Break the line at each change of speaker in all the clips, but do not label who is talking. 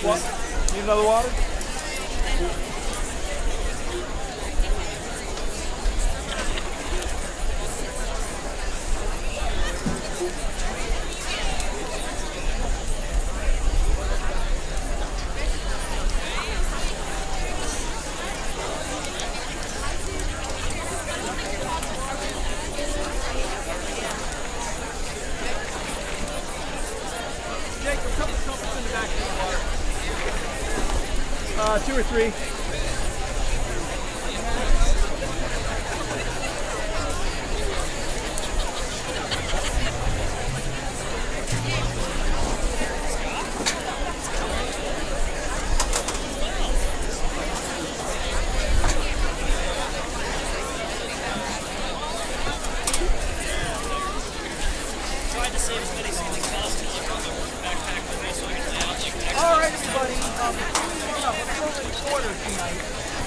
What? Need another water? Two or three.
Tried to save as many seats as possible. I brought my backpack with me so I can lay out check.
All right, everybody. Let's go in order tonight.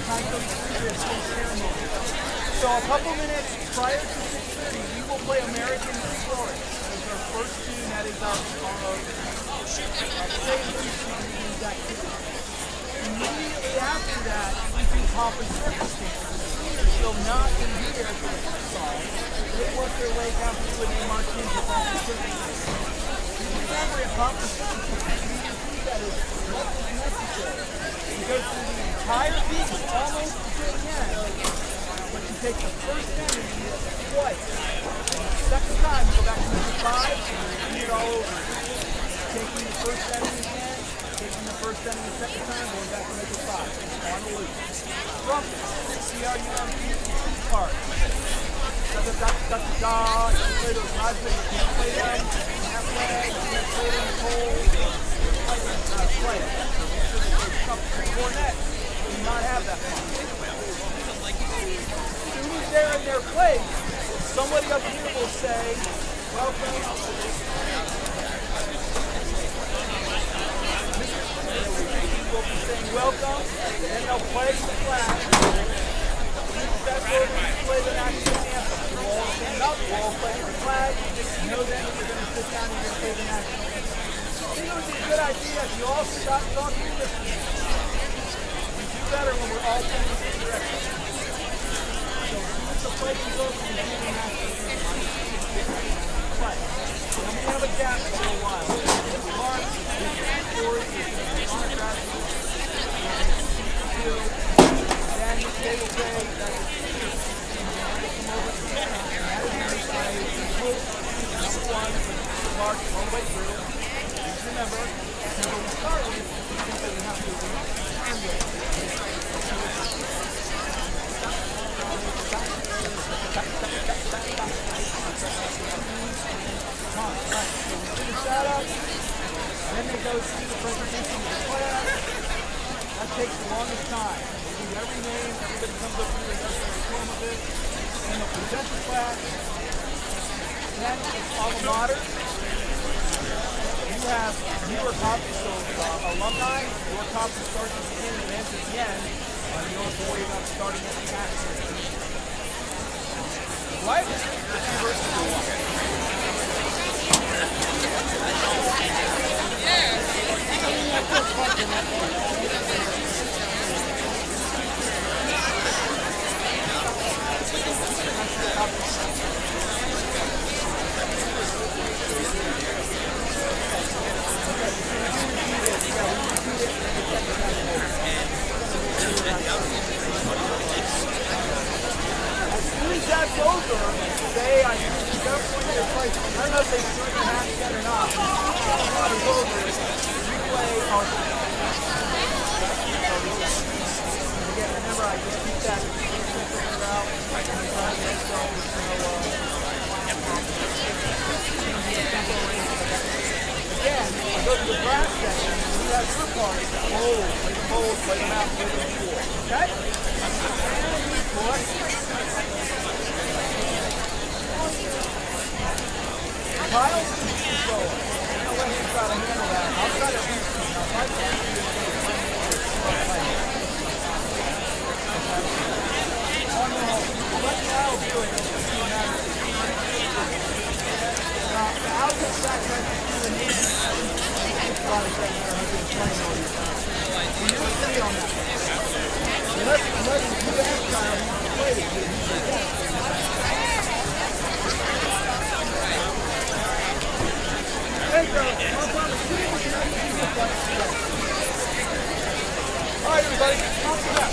Time to do this whole ceremony. So a couple minutes prior to 6:30, we will play American Story. That is our first tune. That is our favorite activity. Immediately after that, we do pomp and circumstance. The seniors will not be here for the first song. They work their way down through and they march into pomp and circumstance. Remember, in pomp and circumstance, we can do that as much as necessary. You go through the entire piece almost to the end, but you take the first entity twice. And the second time, you go back to number 5 and you repeat it all over. Taking the first entity again, taking the first entity the second time, going back to number 5. On the loop. Trumpet, see how you repeat the part. Da-da-da-da-da. You play those live things. You can't play them halfway. You can't play them cold. Play it. Cornet do not have that fun. As soon as they're in their place, somebody up here will say, welcome. Will be saying welcome, and they'll play the flag. That's where we play the national anthem. We'll all stand up, we'll all play the flag. You know then you're going to sit down and you're going to play the national anthem. I think it would be a good idea if you all stop talking and listening. We do better when we're all playing in the same direction. So as the play is over, we do the national anthem. Play. Then we have a gap for a little while. Mark, story, autograph, then they will say that the seniors come over to the end. That is when they hope number 1 march all the way through. Remember, we start with, we think that we have to goes through the presentation of the class. That takes the longest time. They do every name, everybody comes up here and does their diploma bit, and they'll present the class. Then it's alma mater. You have newer copies, so alumni, your copy starts at the beginning and ends at the end. You don't have to worry about starting at the accident. Right? That's over, say I use the government, it's like, I don't know if they shoot your hat yet or not. It's over. You play our again, remember I just keep that finger out. I can try to get again, I go to the brass section, and we have your part. Hold, play them out, play them forward. Okay? Kyle, control. I'll let him try to handle that. I'll try to reach him. I'll try to reach him. I'll let Kyle do it. I'll get back right to the knee. You'll see on that. Let him do that, Kyle. Wait. All right, everybody, on to that.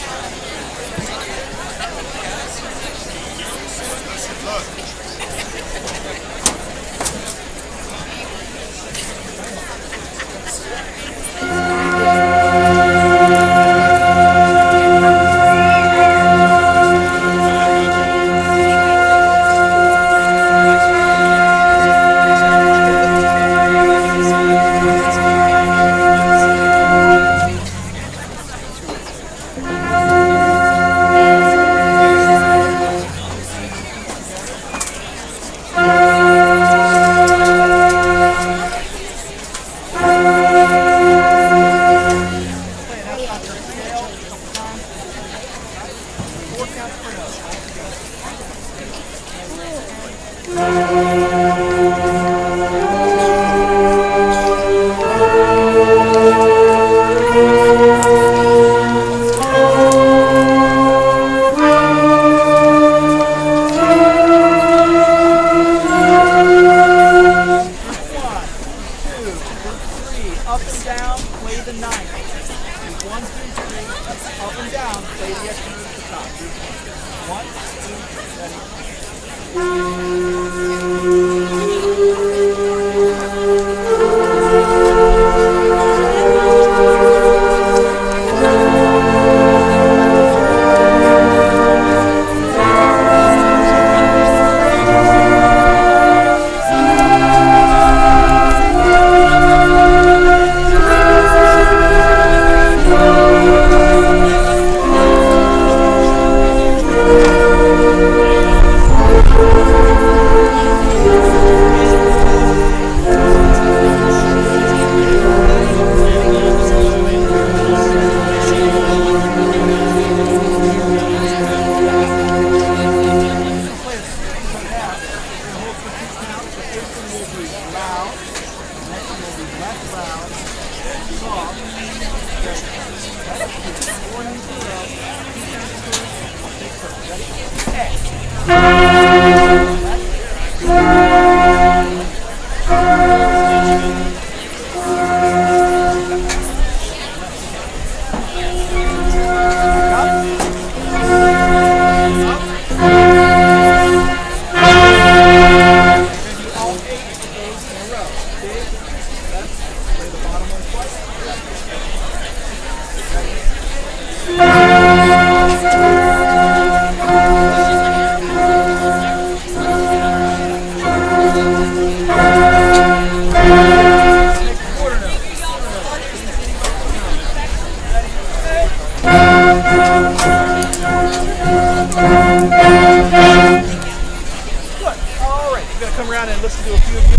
listen to a few of you.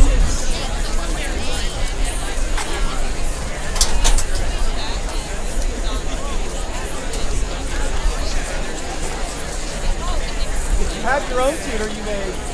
If you have your own tuner, you may.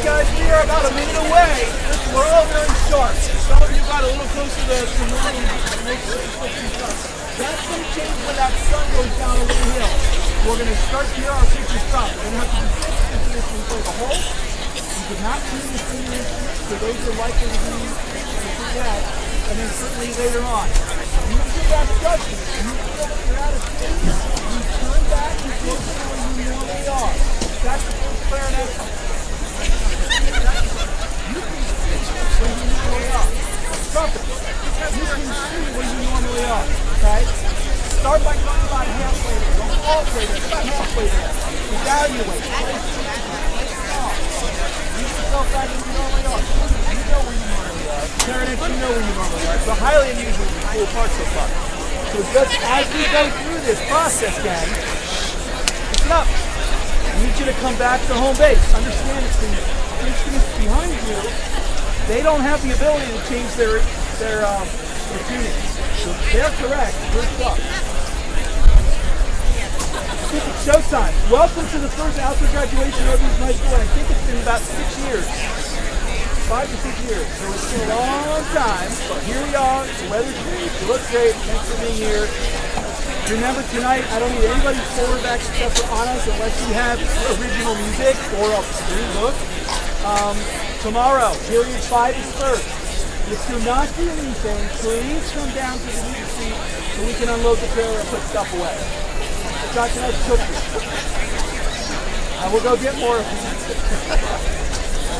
Guys, we are about a minute away. We're all very sharp. Some of you got a little closer to the morning. That's going to change when that sun goes down over the hill. We're going to start to hear our future stop. We're going to have to be sensitive to this when we play the whole. You cannot tune the senior instrument, so those are likely to be that. And then certainly later on. You get that judgment. You feel that you're out of tune. You turn back and closer to where you normally are. That's the first clarinet. You can see where you normally are. Trumpet, you can see where you normally are. Okay? Start by going about halfway there. Don't all the way there. About halfway there. Evaluate. Use yourself back where you normally are. You know where you normally are. Clarinet, you know where you normally are. It's a highly unusual cool part so far. So just as we go through this process, gang, listen up. I need you to come back to home base. Understand it's the instruments behind you. They don't have the ability to change their tuning. So they're correct. First up. Showtime. Welcome to the first after graduation of Northeastern High School. I think it's been about 6 years. 5 to 6 years. So it's been a long time. But here we are. The weather's great. You look great. Thanks for being here. Remember tonight, I don't need anybody's quarterback except for Anna's unless you have original music or a screen book. Tomorrow, period 5 is first. If you're not doing anything, please come down to the music seat so we can unload the trailer and put stuff away. It's not tonight's cookies. I will go get more of these.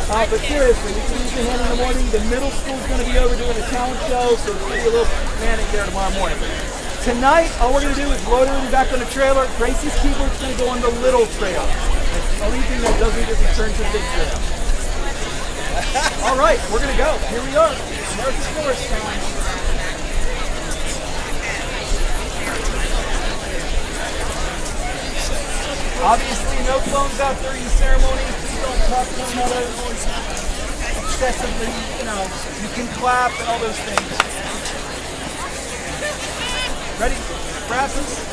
But seriously, we can use the hand in the morning. The middle school's going to be over doing a talent show, so it's going to be a little manic there tomorrow morning. Tonight, all we're going to do is load everything back on the trailer. Gracie's keyboard's going to go on the little trailer. It's the only thing that doesn't get returned to the big trailer. All right, we're going to go. Here we are. American Forest time. Obviously, no phones out during the ceremony. Please don't talk to one another excessively. You can clap and all those things. Ready? Brasses?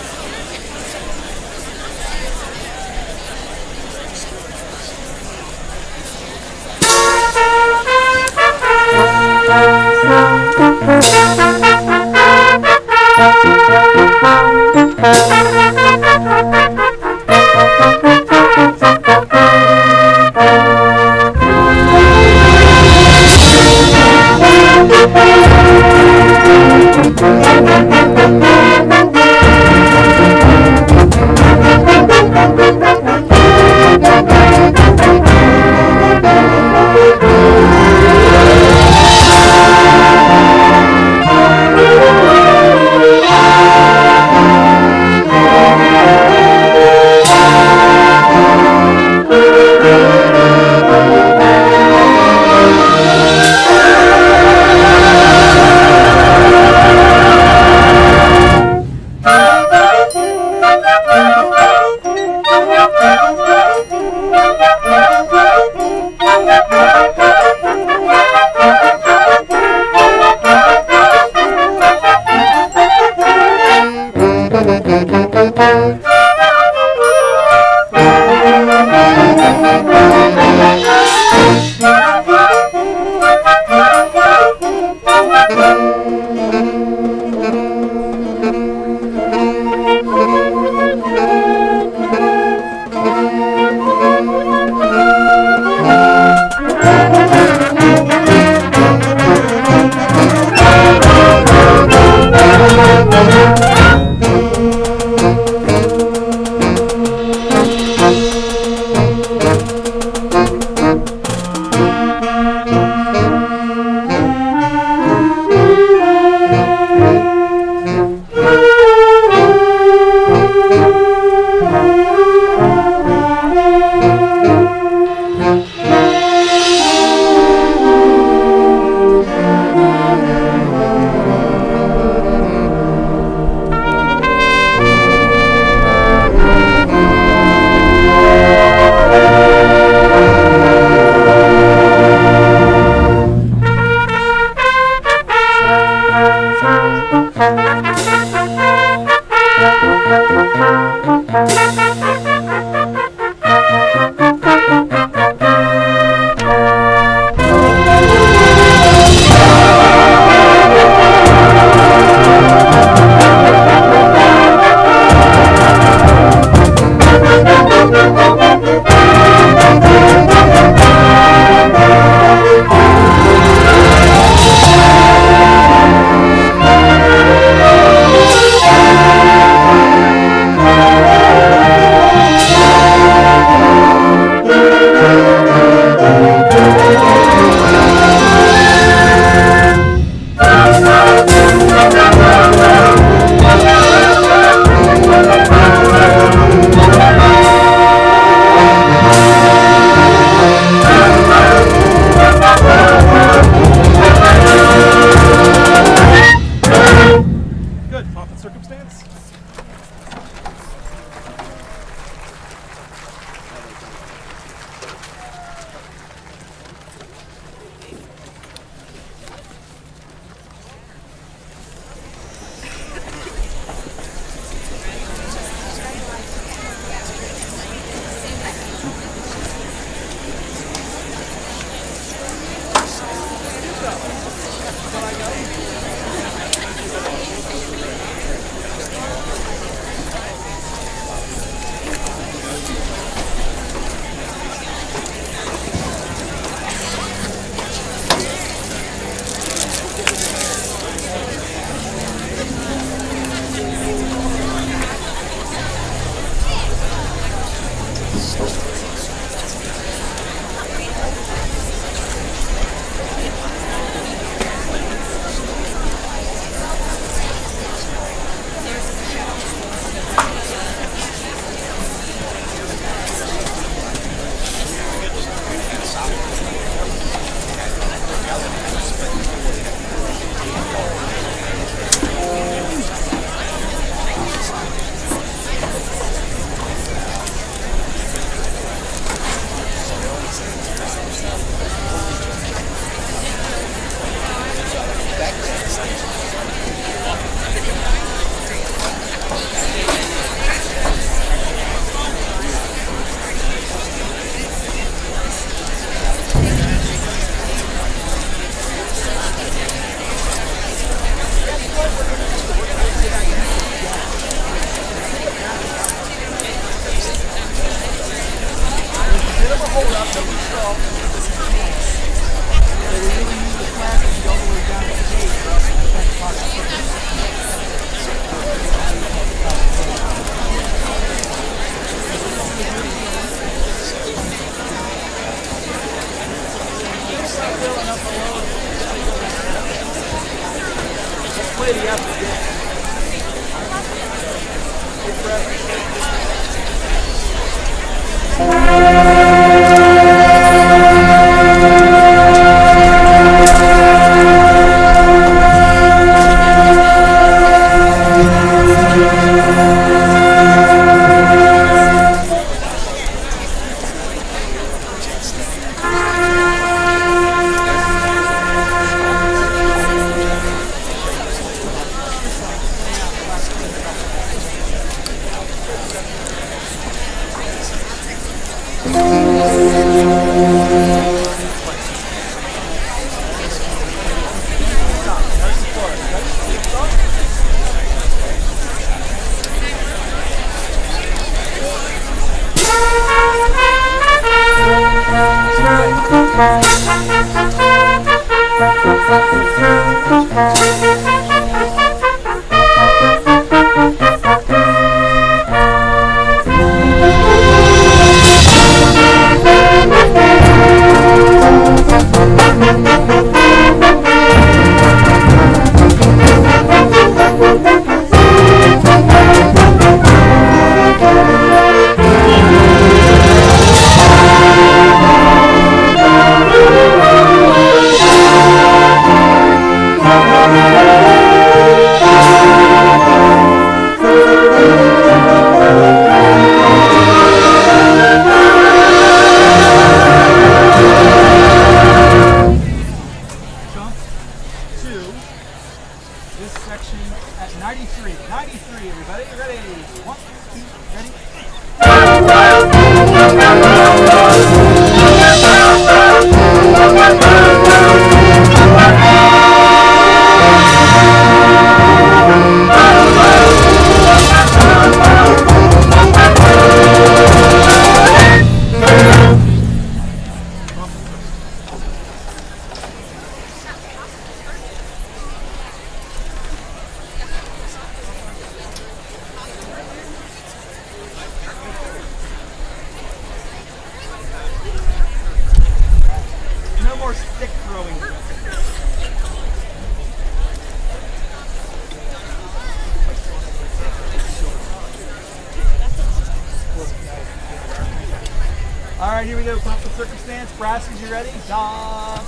Alright, here we go. Pop the circumstance. Braskins, you ready? Stop.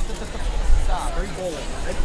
Stop. Very bold. Ready?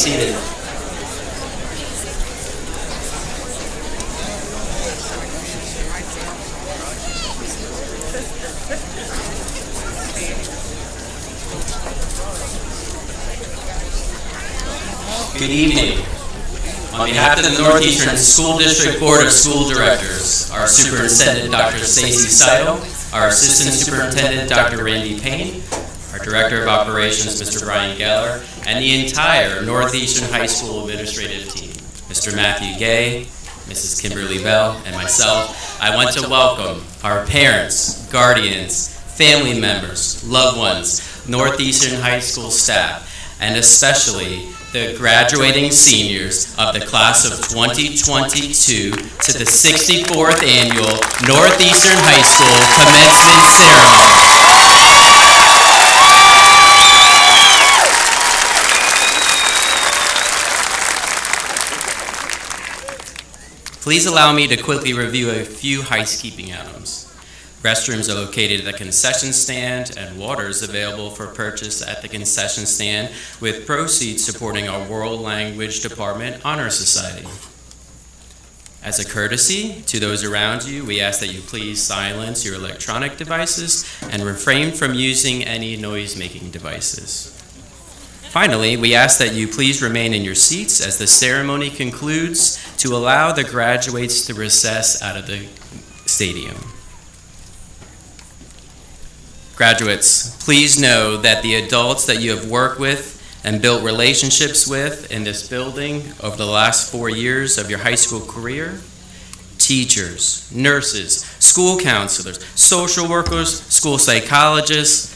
seated. Good evening. On behalf of the Northeastern School District Board of School Directors, our Superintendent, Dr. Stacy Seidel, our Assistant Superintendent, Dr. Randy Payne, our Director of Operations, Mr. Brian Geller, and the entire Northeastern High School administrative team, Mr. Matthew Gay, Mrs. Kimberly Bell, and myself, I want to welcome our parents, guardians, family members, loved ones, Northeastern High School staff, and especially the graduating seniors of the class of 2022 to the 64th annual Northeastern High School Commencement ceremony. Please allow me to quickly review a few housekeeping items. Restrooms are located at the concession stand, and water is available for purchase at the concession stand, with proceeds supporting our World Language Department Honor Society. As a courtesy to those around you, we ask that you please silence your electronic devices and refrain from using any noise-making devices. Finally, we ask that you please remain in your seats as the ceremony concludes to allow the graduates to recess out of the stadium. Graduates, please know that the adults that you have worked with and built relationships with in this building over the last 4 years of your high school career, teachers, nurses, school counselors, social workers, school psychologists,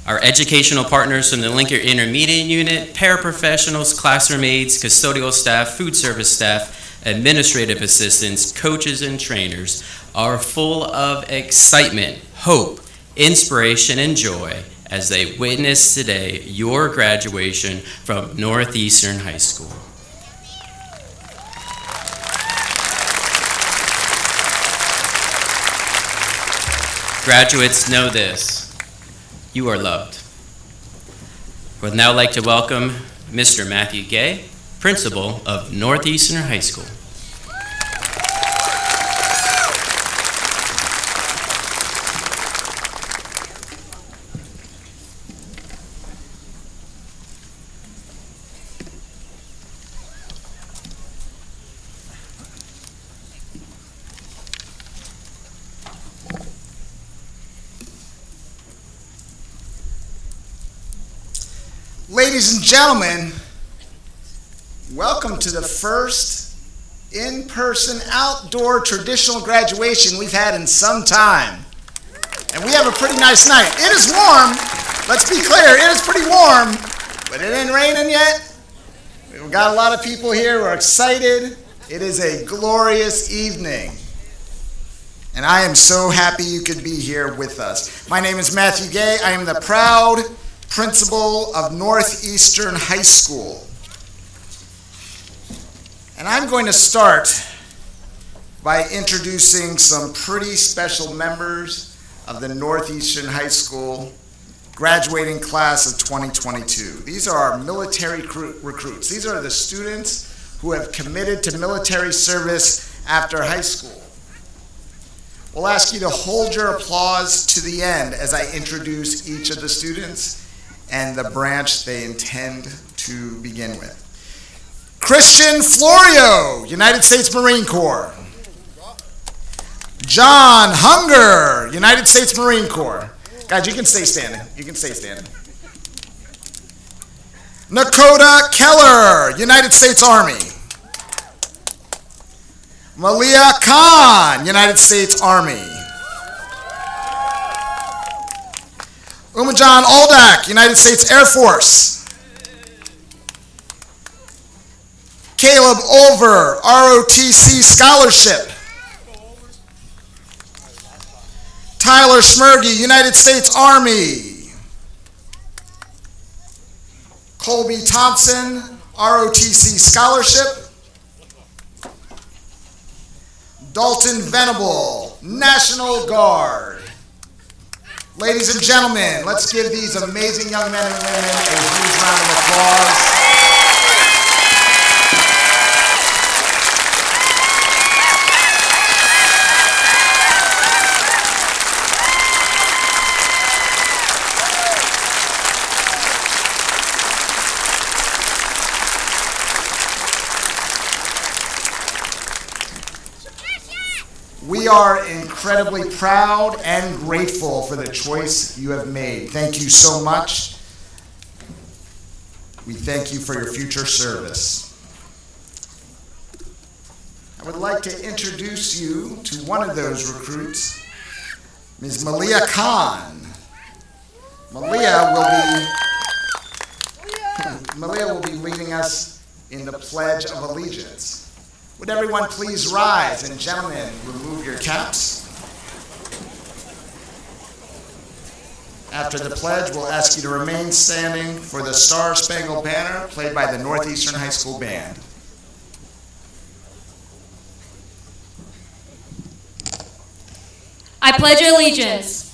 our educational partners from the Lincoln Intermediate Unit, paraprofessionals, classroom aides, custodial staff, food service staff, administrative assistants, coaches, and trainers are full of excitement, hope, inspiration, and joy as they witness today your graduation from Northeastern High School. Graduates, know this: you are loved. I would now like to welcome Mr. Matthew Gay, Principal of Northeastern High School.
Ladies and gentlemen, welcome to the first in-person outdoor traditional graduation we've had in some time. And we have a pretty nice night. It is warm. Let's be clear, it is pretty warm, but it ain't raining yet. We've got a lot of people here. We're excited. It is a glorious evening. And I am so happy you could be here with us. My name is Matthew Gay. I am the proud principal of Northeastern High School. And I'm going to start by introducing some pretty special members of the Northeastern High School graduating class of 2022. These are our military recruits. These are the students who have committed to military service after high school. We'll ask you to hold your applause to the end as I introduce each of the students and the branch they intend to begin with. Christian Florio, United States Marine Corps. John Hunger, United States Marine Corps. Guys, you can stay standing. You can stay standing. Nakota Keller, United States Army. Malia Khan, United States Army. Umajan Aldak, United States Air Force. Caleb Olver, ROTC Scholarship. Tyler Schmergy, United States Army. Colby Thompson, ROTC Scholarship. Dalton Venable, National Guard. Ladies and gentlemen, let's give these amazing young men and women a huge round of applause. We are incredibly proud and grateful for the choice you have made. Thank you so much. We thank you for your future service. I would like to introduce you to one of those recruits, Ms. Malia Khan. Malia will be leading us in the Pledge of Allegiance. Would everyone please rise, and gentlemen, remove your caps. After the pledge, we'll ask you to remain standing for the Star Spangled Banner played by the Northeastern High School Band.
I pledge allegiance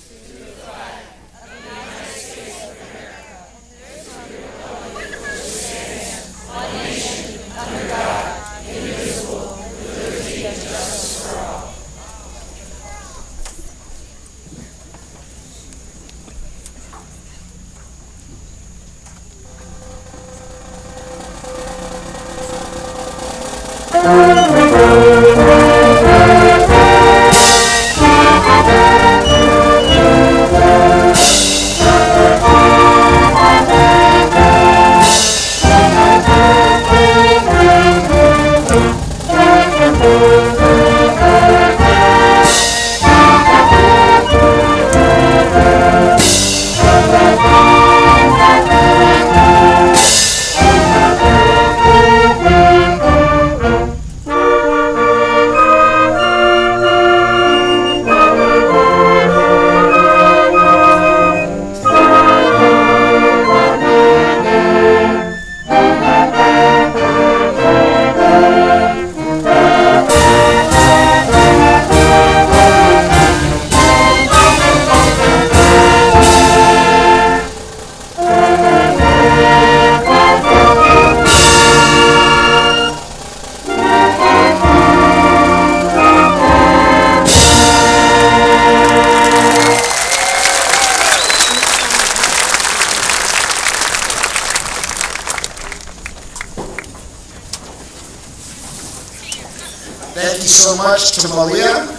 Thank you so much to Malia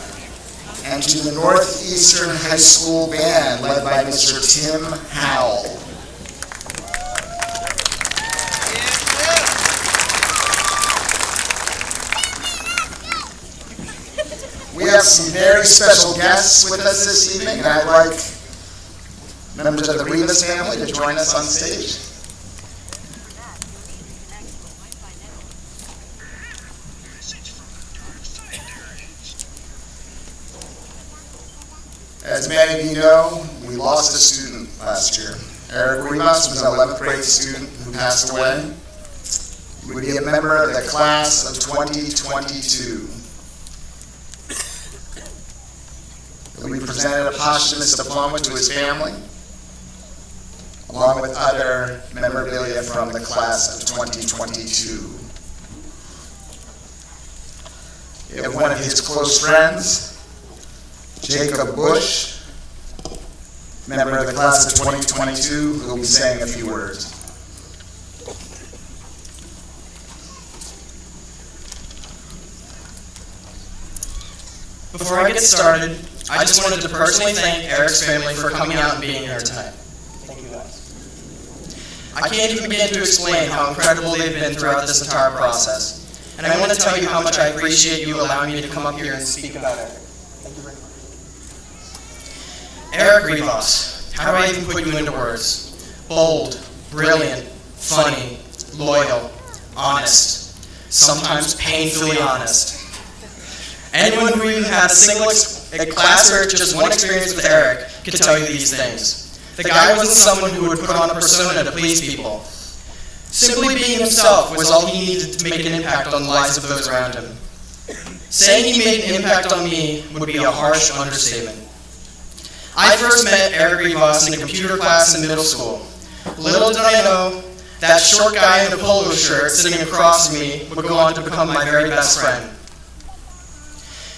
and to the Northeastern High School Band led by Mr. Tim Howell. We have some very special guests with us this evening, and I'd like members of the Rivas family to join us on stage. As many of you know, we lost a student last year. Eric Rivas was an 11th grade student who passed away. He would be a member of the class of 2022. We presented a posthumous diploma to his family, along with other memorabilia from the class of 2022. We have one of his close friends, Jacob Bush, member of the class of 2022, who will be saying a few words.
Before I get started, I just wanted to personally thank Eric's family for coming out and being here tonight. Thank you guys. I can't even begin to explain how incredible they've been throughout this entire process. And I want to tell you how much I appreciate you allowing me to come up here and speak about Eric. Thank you very much. Eric Rivas, how do I even put you into words? Bold, brilliant, funny, loyal, honest, sometimes painfully honest. Anyone who even had a class or just one experience with Eric could tell you these things. The guy wasn't someone who would put on a persona to please people. Simply being himself was all he needed to make an impact on the lives of those around him. Saying he made an impact on me would be a harsh understatement. I first met Eric Rivas in a computer class in middle school. Little did I know, that short guy in a polo shirt sitting across from me would go on to become my very best friend.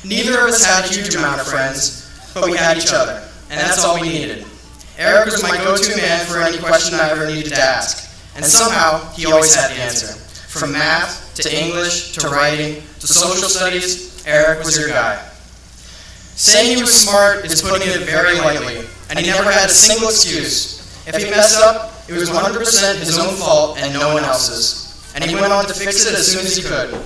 Neither of us had a huge amount of friends, but we had each other, and that's all we needed. Eric was my go-to man for any question I ever needed to ask, and somehow he always had the answer. From math, to English, to writing, to social studies, Eric was your guy. Saying he was smart is putting it very lightly, and he never had a single excuse. If he messed up, it was 100% his own fault and no one else's. And he went on to fix it as soon as he could.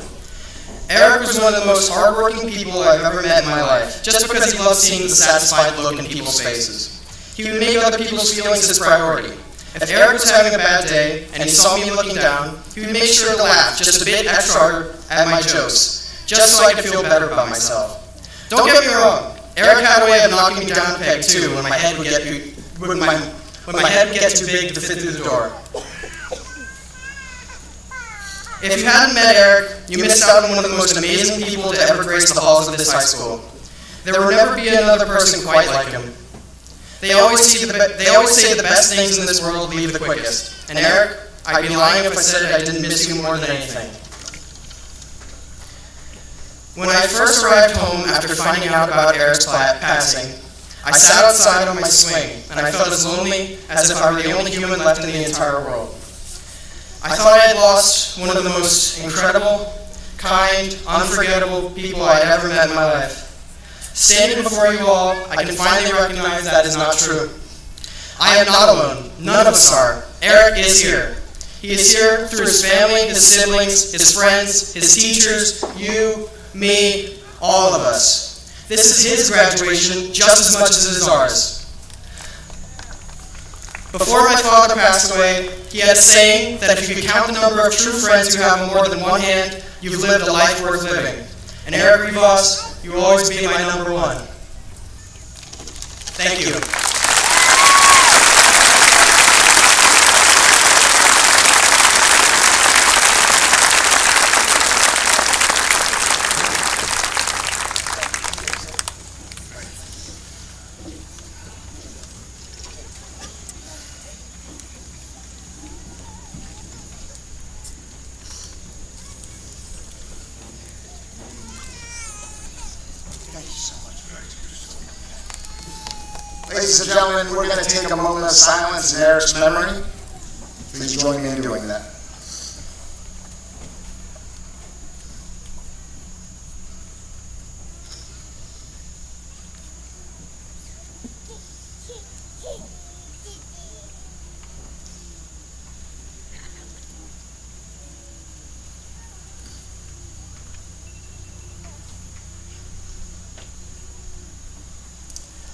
Eric was one of the most hardworking people I've ever met in my life, just because he loved seeing the satisfied look in people's faces. He would make other people's feelings his priority. If Eric was having a bad day and he saw me looking down, he would make sure to laugh just a bit extra hard at my jokes, just so I could feel better about myself. Don't get me wrong, Eric had a way of knocking me down a peg too when my head would get too big to fit through the door. If you hadn't met Eric, you missed out on one of the most amazing people to ever grace the halls of this high school. There will never be another person quite like him. They always say the best things in this world leave the quickest. And Eric, I'd be lying if I said I didn't miss you more than anything. When I first arrived home after finding out about Eric's passing, I sat outside on my swing, and I felt as lonely as if I were the only human left in the entire world. I thought I had lost one of the most incredible, kind, unforgettable people I'd ever met in my life. Standing before you all, I can finally recognize that is not true. I am not alone. None of us are. Eric is here. He is here through his family, his siblings, his friends, his teachers, you, me, all of us. This is his graduation just as much as it is ours. Before my father passed away, he had a saying that if you could count the number of true friends you have in more than one hand, you've lived a life worth living. And Eric Rivas, you will always be my number one. Thank you.
Ladies and gentlemen, we're going to take a moment of silence in Eric's memory. Please join me in doing that.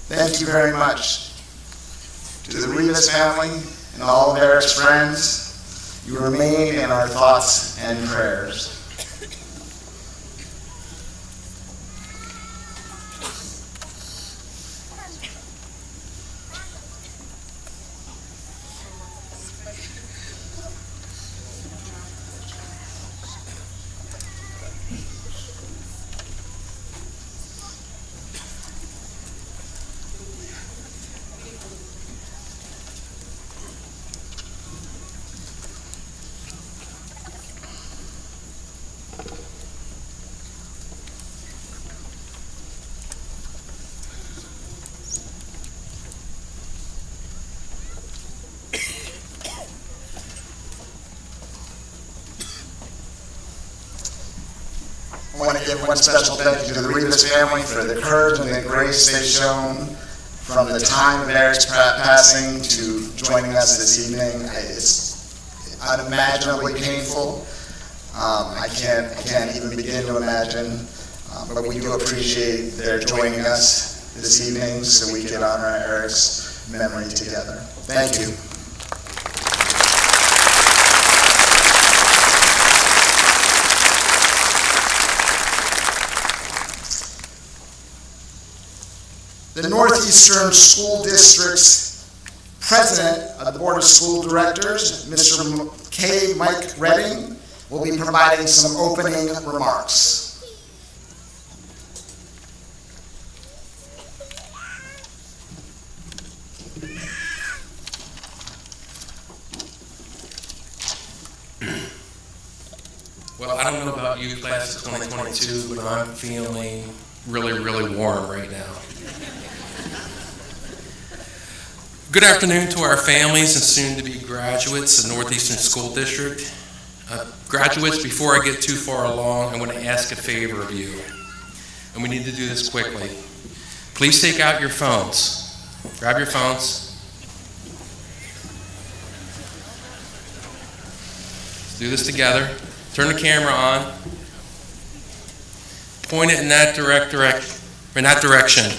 Thank you very much. To the Rivas family and all of Eric's friends, you remain in our thoughts and prayers. I want to give one special thank you to the Rivas family for the courage and the grace they've shown from the time of Eric's passing to joining us this evening. It's unimaginably painful. I can't even begin to imagine, but we do appreciate their joining us this evening so we can honor Eric's memory together. Thank you. The Northeastern School District's President of the Board of School Directors, Mr. K. Mike Redding, will be providing some opening remarks.
Well, I don't know about you, class of 2022, but I'm feeling really, really warm right now. Good afternoon to our families and soon-to-be graduates of Northeastern School District. Graduates, before I get too far along, I'm going to ask a favor of you, and we need to do this quickly.
Please take out your phones. Grab your phones. Let's do this together. Turn the camera on. Point it in that direction.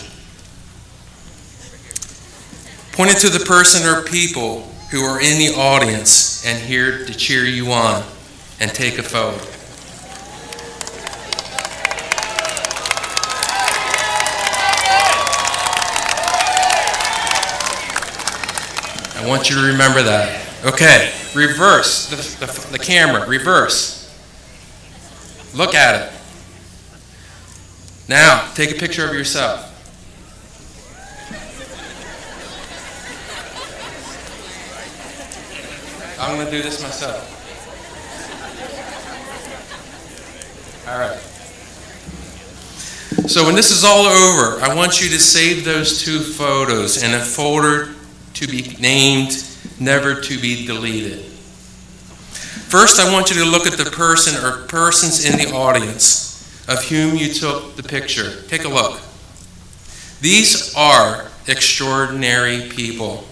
Point it to the person or people who are in the audience and here to cheer you on, and take a photo. I want you to remember that. Okay, reverse the camera, reverse. Look at it. Now, take a picture of yourself. I'm going to do this myself. All right. So when this is all over, I want you to save those 2 photos in a folder to be named Never to be Deleted. First, I want you to look at the person or persons in the audience of whom you took the picture. Take a look. These are extraordinary people.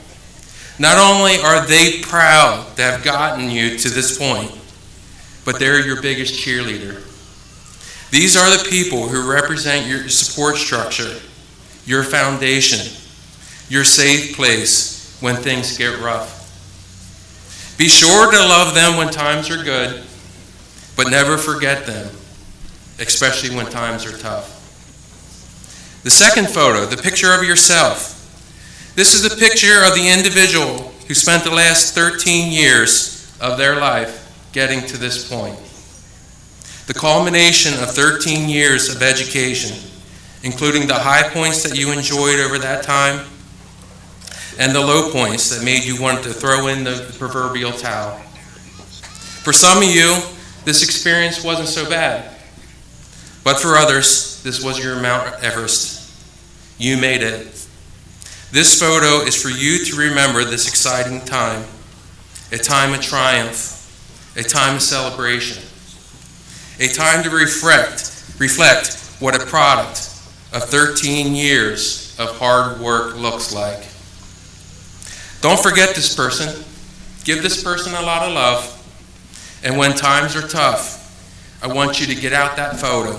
Not only are they proud to have gotten you to this point, but they're your biggest cheerleader. These are the people who represent your support structure, your foundation, your safe place when things get rough. Be sure to love them when times are good, but never forget them, especially when times are tough. The second photo, the picture of yourself. This is the picture of the individual who spent the last 13 years of their life getting to this point. The culmination of 13 years of education, including the high points that you enjoyed over that time and the low points that made you want to throw in the proverbial towel. For some of you, this experience wasn't so bad. But for others, this was your Mount Everest. You made it. This photo is for you to remember this exciting time, a time of triumph, a time of celebration, a time to reflect what a product of 13 years of hard work looks like. Don't forget this person. Give this person a lot of love. And when times are tough, I want you to get out that photo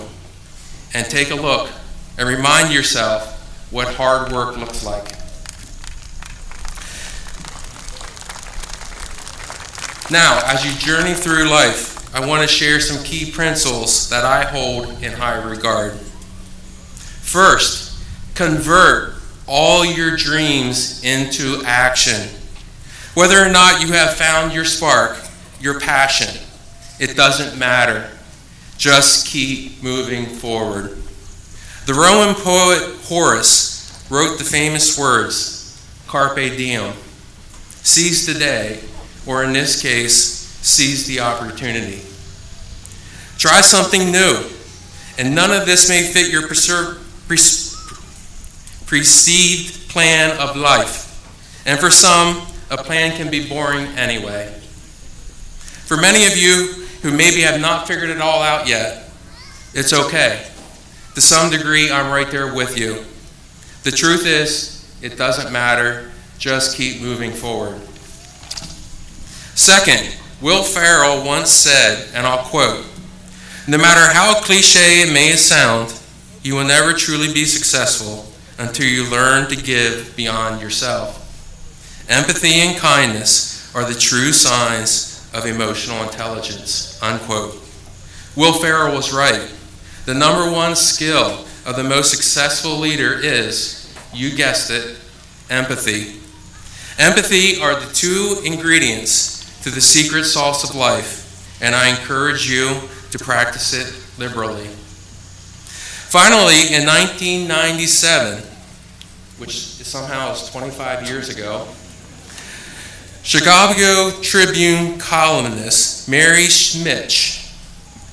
and take a look and remind yourself what hard work looks like. Now, as you journey through life, I want to share some key principles that I hold in high regard. First, convert all your dreams into action. Whether or not you have found your spark, your passion, it doesn't matter. Just keep moving forward. The Roman poet Horace wrote the famous words, Carpe diem, seize the day, or in this case, seize the opportunity. Try something new, and none of this may fit your perceived plan of life. And for some, a plan can be boring anyway. For many of you who maybe have not figured it all out yet, it's okay. To some degree, I'm right there with you. The truth is, it doesn't matter. Just keep moving forward. Second, Will Ferrell once said, and I'll quote, "No matter how cliche it may sound, you will never truly be successful until you learn to give beyond yourself. Empathy and kindness are the true signs of emotional intelligence," unquote. Will Ferrell was right. The number one skill of the most successful leader is, you guessed it, empathy. Empathy are the 2 ingredients to the secret sauce of life, and I encourage you to practice it liberally. Finally, in 1997, which somehow is 25 years ago, Chicago Tribune columnist Mary Schmitz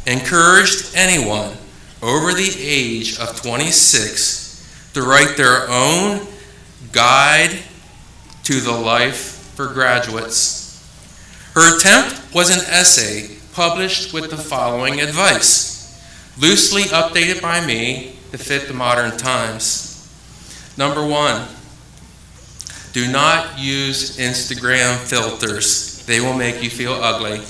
encouraged anyone over the age of 26 to write their own guide to the life for graduates. Her attempt was an essay published with the following advice, loosely updated by me to fit the modern times. Number one, do not use Instagram filters. They will make you feel ugly.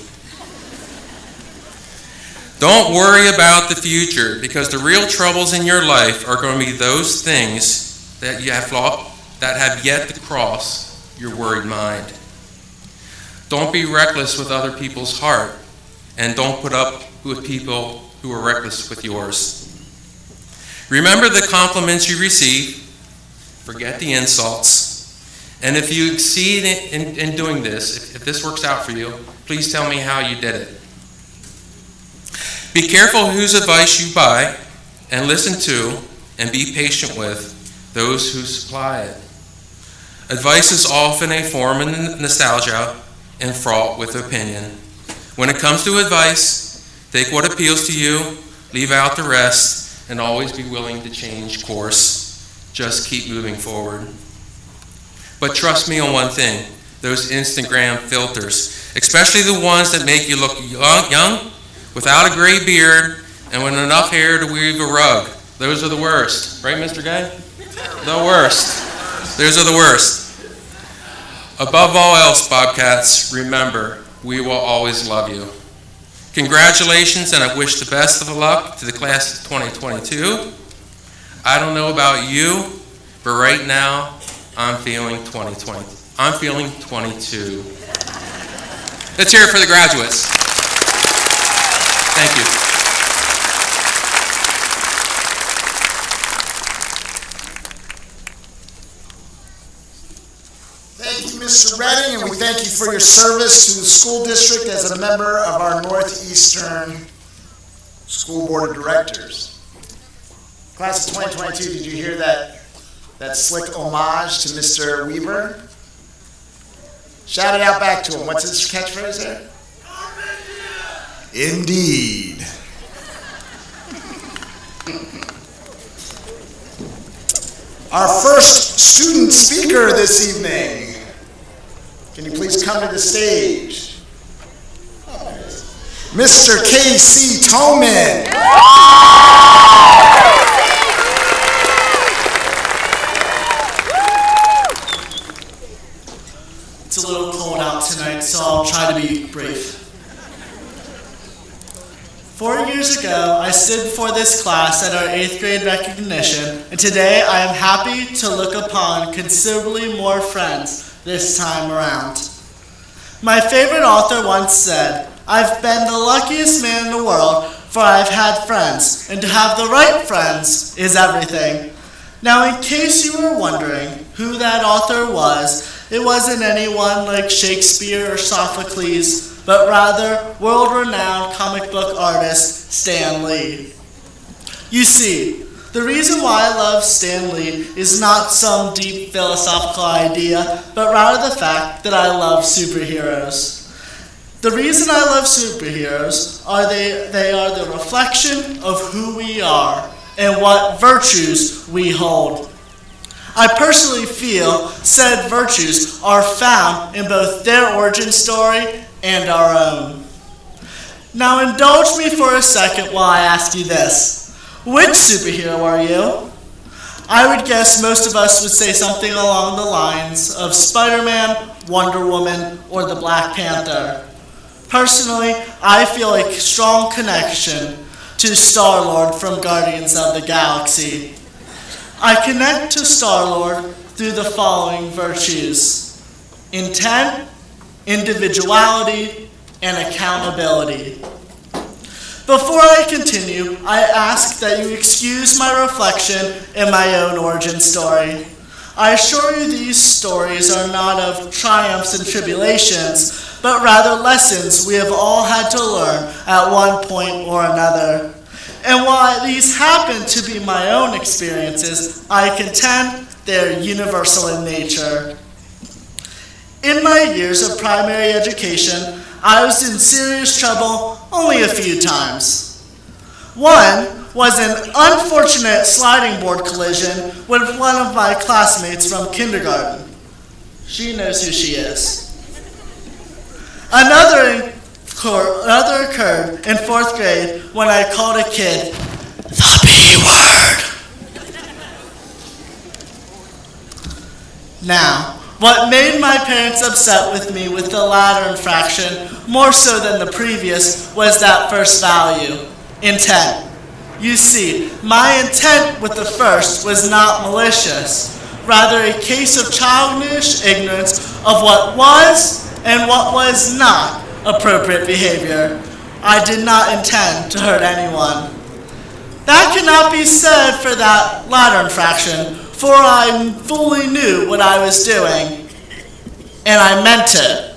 Don't worry about the future, because the real troubles in your life are going to be those things that have yet to cross your worried mind. Don't be reckless with other people's heart, and don't put up with people who are reckless with yours. Remember the compliments you receive, forget the insults, and if you exceed in doing this, if this works out for you, please tell me how you did it. Be careful whose advice you buy and listen to, and be patient with those who supply it. Advice is often a form of nostalgia and fraught with opinion. When it comes to advice, take what appeals to you, leave out the rest, and always be willing to change course. Just keep moving forward. But trust me on one thing, those Instagram filters, especially the ones that make you look young, without a gray beard, and with enough hair to weave a rug. Those are the worst. Right, Mr. Guy? The worst. Those are the worst. Above all else, Bobcats, remember, we will always love you. Congratulations, and I wish the best of luck to the class of 2022. I don't know about you, but right now, I'm feeling 2020. I'm feeling 22. Let's hear it for the graduates. Thank you.
Thank you, Mr. Redding, and we thank you for your service to the school district as a member of our Northeastern School Board of Directors. Class of 2022, did you hear that slick homage to Mr. Weaver? Shout it out back to him. What's his catchphrase there? Indeed. Our first student speaker this evening. Can you please come to the stage? Mr. K.C. Toman.
It's a little cold out tonight, so I'll try to be brief. 4 years ago, I stood before this class at our 8th grade recognition, and today I am happy to look upon considerably more friends this time around. My favorite author once said, "I've been the luckiest man in the world, for I've had friends, and to have the right friends is everything." Now, in case you were wondering who that author was, it wasn't anyone like Shakespeare or Sophocles, but rather world-renowned comic book artist Stan Lee. You see, the reason why I love Stan Lee is not some deep philosophical idea, but rather the fact that I love superheroes. The reason I love superheroes are they are the reflection of who we are and what virtues we hold. I personally feel said virtues are found in both their origin story and our own. Now indulge me for a second while I ask you this. Which superhero are you? I would guess most of us would say something along the lines of Spider-Man, Wonder Woman, or the Black Panther. Personally, I feel a strong connection to Star-Lord from Guardians of the Galaxy. I connect to Star-Lord through the following virtues: intent, individuality, and accountability. Before I continue, I ask that you excuse my reflection in my own origin story. I assure you these stories are not of triumphs and tribulations, but rather lessons we have all had to learn at one point or another. And while these happen to be my own experiences, I contend they're universal in nature. In my years of primary education, I was in serious trouble only a few times. One was an unfortunate sliding board collision with one of my classmates from kindergarten. She knows who she is. Another occurred in 4th grade when I called a kid the B word. Now, what made my parents upset with me with the latter infraction, more so than the previous, was that first value, intent. You see, my intent with the first was not malicious, rather a case of childish ignorance of what was and what was not appropriate behavior. I did not intend to hurt anyone. That cannot be said for that latter infraction, for I fully knew what I was doing, and I meant it.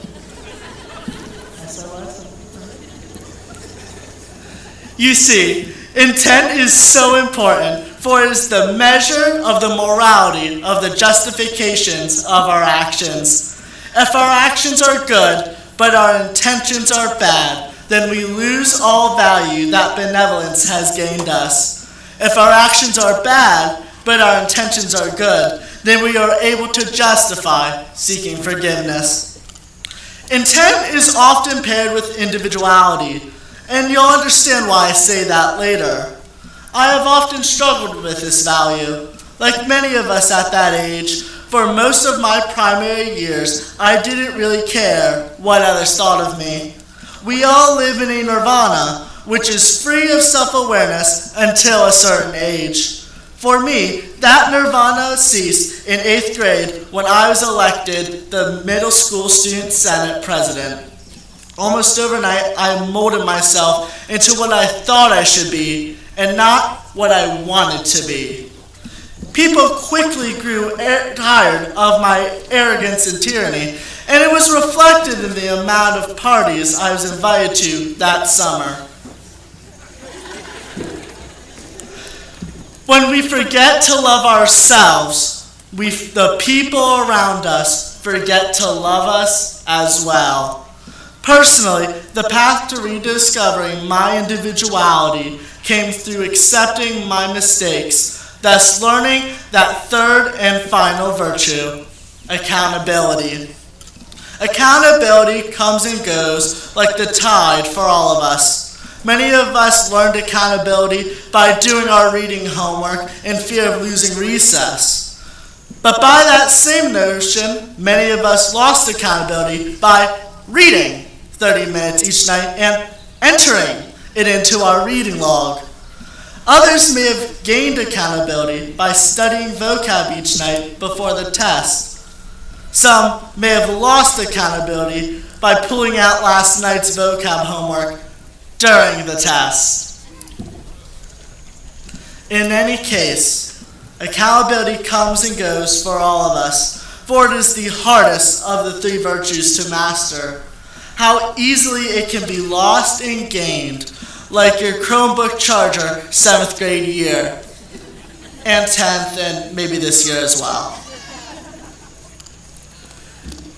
You see, intent is so important, for it is the measure of the morality of the justifications of our actions. If our actions are good, but our intentions are bad, then we lose all value that benevolence has gained us. If our actions are bad, but our intentions are good, then we are able to justify seeking forgiveness. Intent is often paired with individuality, and you'll understand why I say that later. I have often struggled with this value. Like many of us at that age, for most of my primary years, I didn't really care what others thought of me. We all live in a nirvana, which is free of self-awareness until a certain age. For me, that nirvana ceased in 8th grade when I was elected the middle school student senate president. Almost overnight, I molded myself into what I thought I should be and not what I wanted to be. People quickly grew tired of my arrogance and tyranny, and it was reflected in the amount of parties I was invited to that summer. When we forget to love ourselves, the people around us forget to love us as well. Personally, the path to rediscovering my individuality came through accepting my mistakes, thus learning that third and final virtue, accountability. Accountability comes and goes like the tide for all of us. Many of us learned accountability by doing our reading homework in fear of losing recess. But by that same notion, many of us lost accountability by reading 30 minutes each night and entering it into our reading log. Others may have gained accountability by studying vocab each night before the test. Some may have lost accountability by pulling out last night's vocab homework during the test. In any case, accountability comes and goes for all of us, for it is the hardest of the three virtues to master. How easily it can be lost and gained, like your Chromebook charger 7th grade year, and 10th, and maybe this year as well.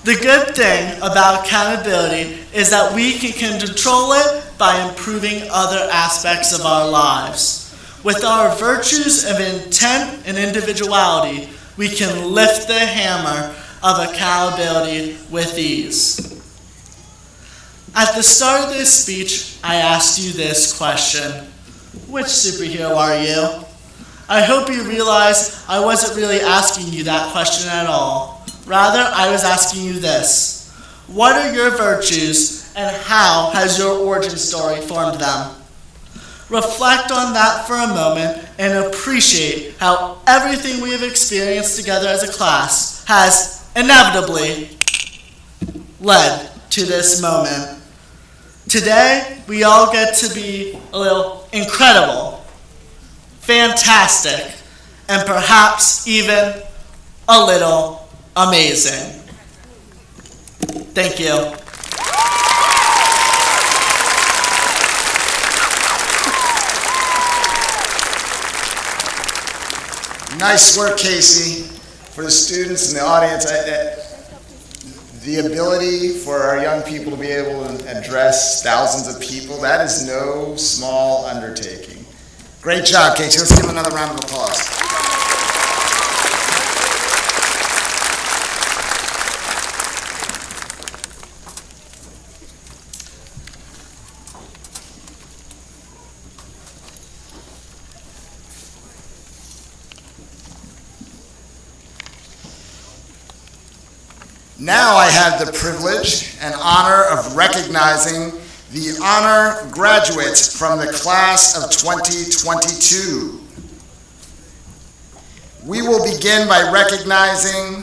The good thing about accountability is that we can control it by improving other aspects of our lives. With our virtues of intent and individuality, we can lift the hammer of accountability with ease. At the start of this speech, I asked you this question: which superhero are you? I hope you realize I wasn't really asking you that question at all. Rather, I was asking you this: what are your virtues and how has your origin story formed them? Reflect on that for a moment and appreciate how everything we have experienced together as a class has inevitably led to this moment. Today, we all get to be a little incredible, fantastic, and perhaps even a little amazing. Thank you.
Nice work, Casey. For the students in the audience, the ability for our young people to be able to address thousands of people, that is no small undertaking. Great job, Casey. Let's give them another round of applause. Now I have the privilege and honor of recognizing the honor graduates from the class of 2022. We will begin by recognizing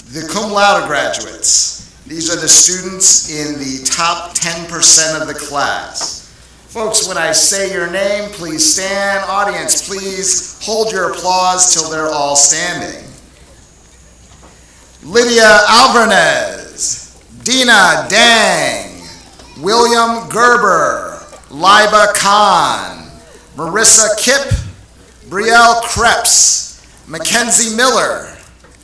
the cum laude graduates. These are the students in the top 10% of the class. Folks, when I say your name, please stand. Audience, please hold your applause till they're all standing. Lydia Alvarez, Dina Dang, William Gerber, Liba Khan, Marissa Kipp, Brielle Krebs, Mackenzie Miller,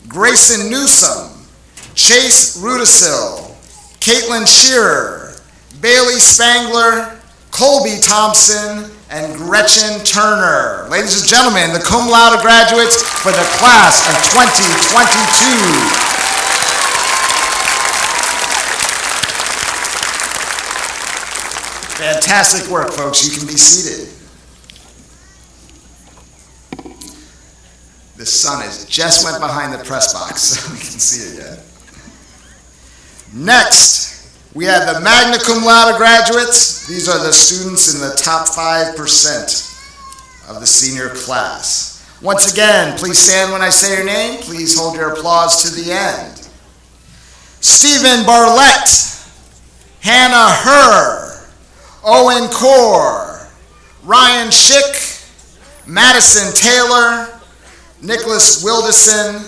Grayson Newsom, Chase Rudisil, Caitlin Shearer, Bailey Spangler, Colby Thompson, and Gretchen Turner. Ladies and gentlemen, the cum laude graduates for the class of 2022. Fantastic work, folks. You can be seated. The sun just went behind the press box, so we can see it yet. Next, we have the magna cum laude graduates. These are the students in the top 5% of the senior class. Once again, please stand when I say your name. Please hold your applause to the end. Stephen Barlett, Hannah Herr, Owen Core, Ryan Schick, Madison Taylor, Nicholas Wildison,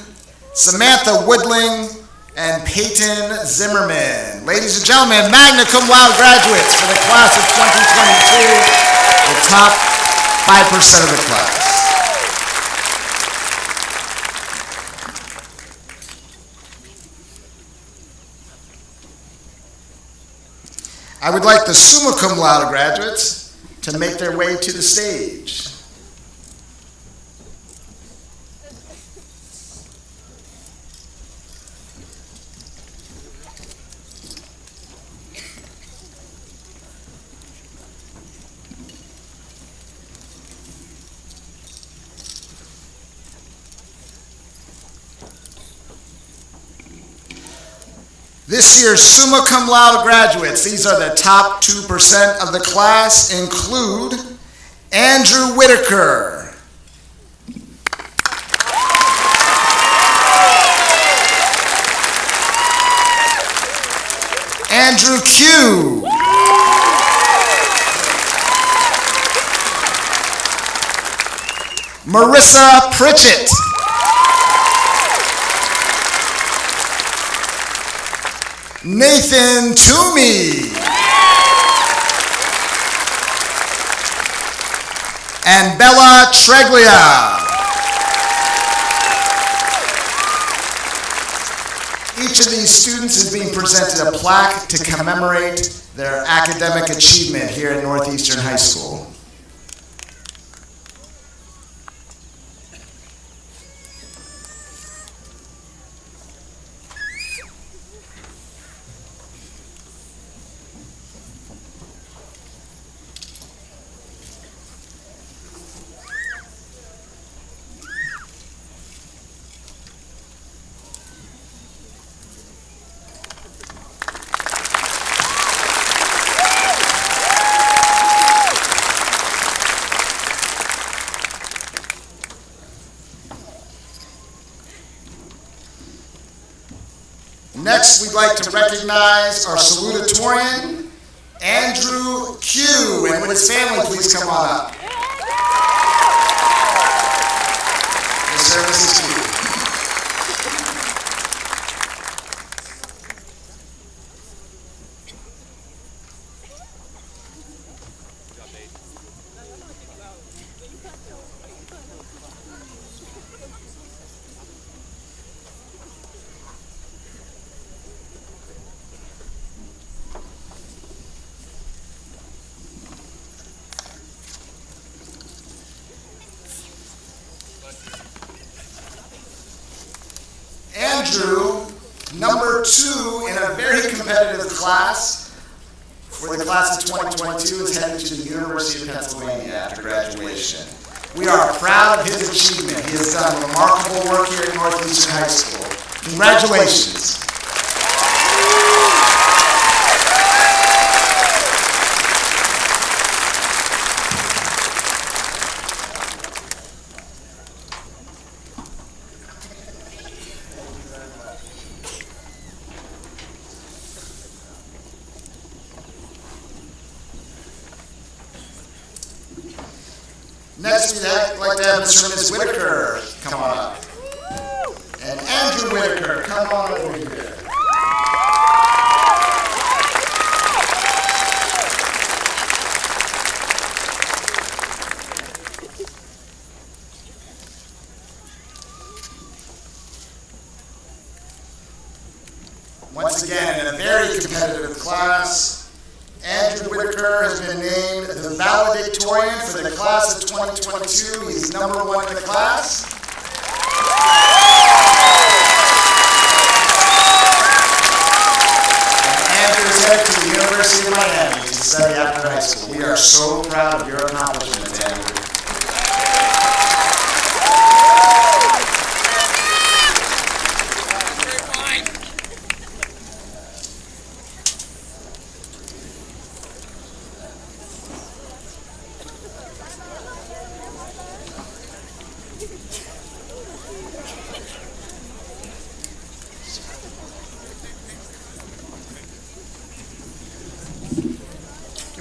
Samantha Woodling, and Peyton Zimmerman. Ladies and gentlemen, magna cum laude graduates for the class of 2022, the top 5% of the class. I would like the summa cum laude graduates to make their way to the stage. This year's summa cum laude graduates, these are the top 2% of the class, include Andrew Whitaker, Andrew Q, Marissa Pritchett, Nathan Toomey, and Bella Treglia. Each of these students is being presented a plaque to commemorate their academic achievement here at Northeastern High School. Next, we'd like to recognize our salutatorian, Andrew Q, and with his family, please come on up. The service is to you. Andrew, number 2 in a very competitive class for the class of 2022, is headed to the University of Pennsylvania after graduation. We are proud of his achievement. He has done remarkable work here at Northeastern High School. Congratulations. Next, we'd like to have Mr. and Ms. Whitaker come on up. And Andrew Whitaker, come on over here. Once again, in a very competitive class, Andrew Whitaker has been named the Valedictorian for the class of 2022. He's number one in the class. And Andrew is headed to the University of Miami to study after high school. We are so proud of your accomplishments, Andrew.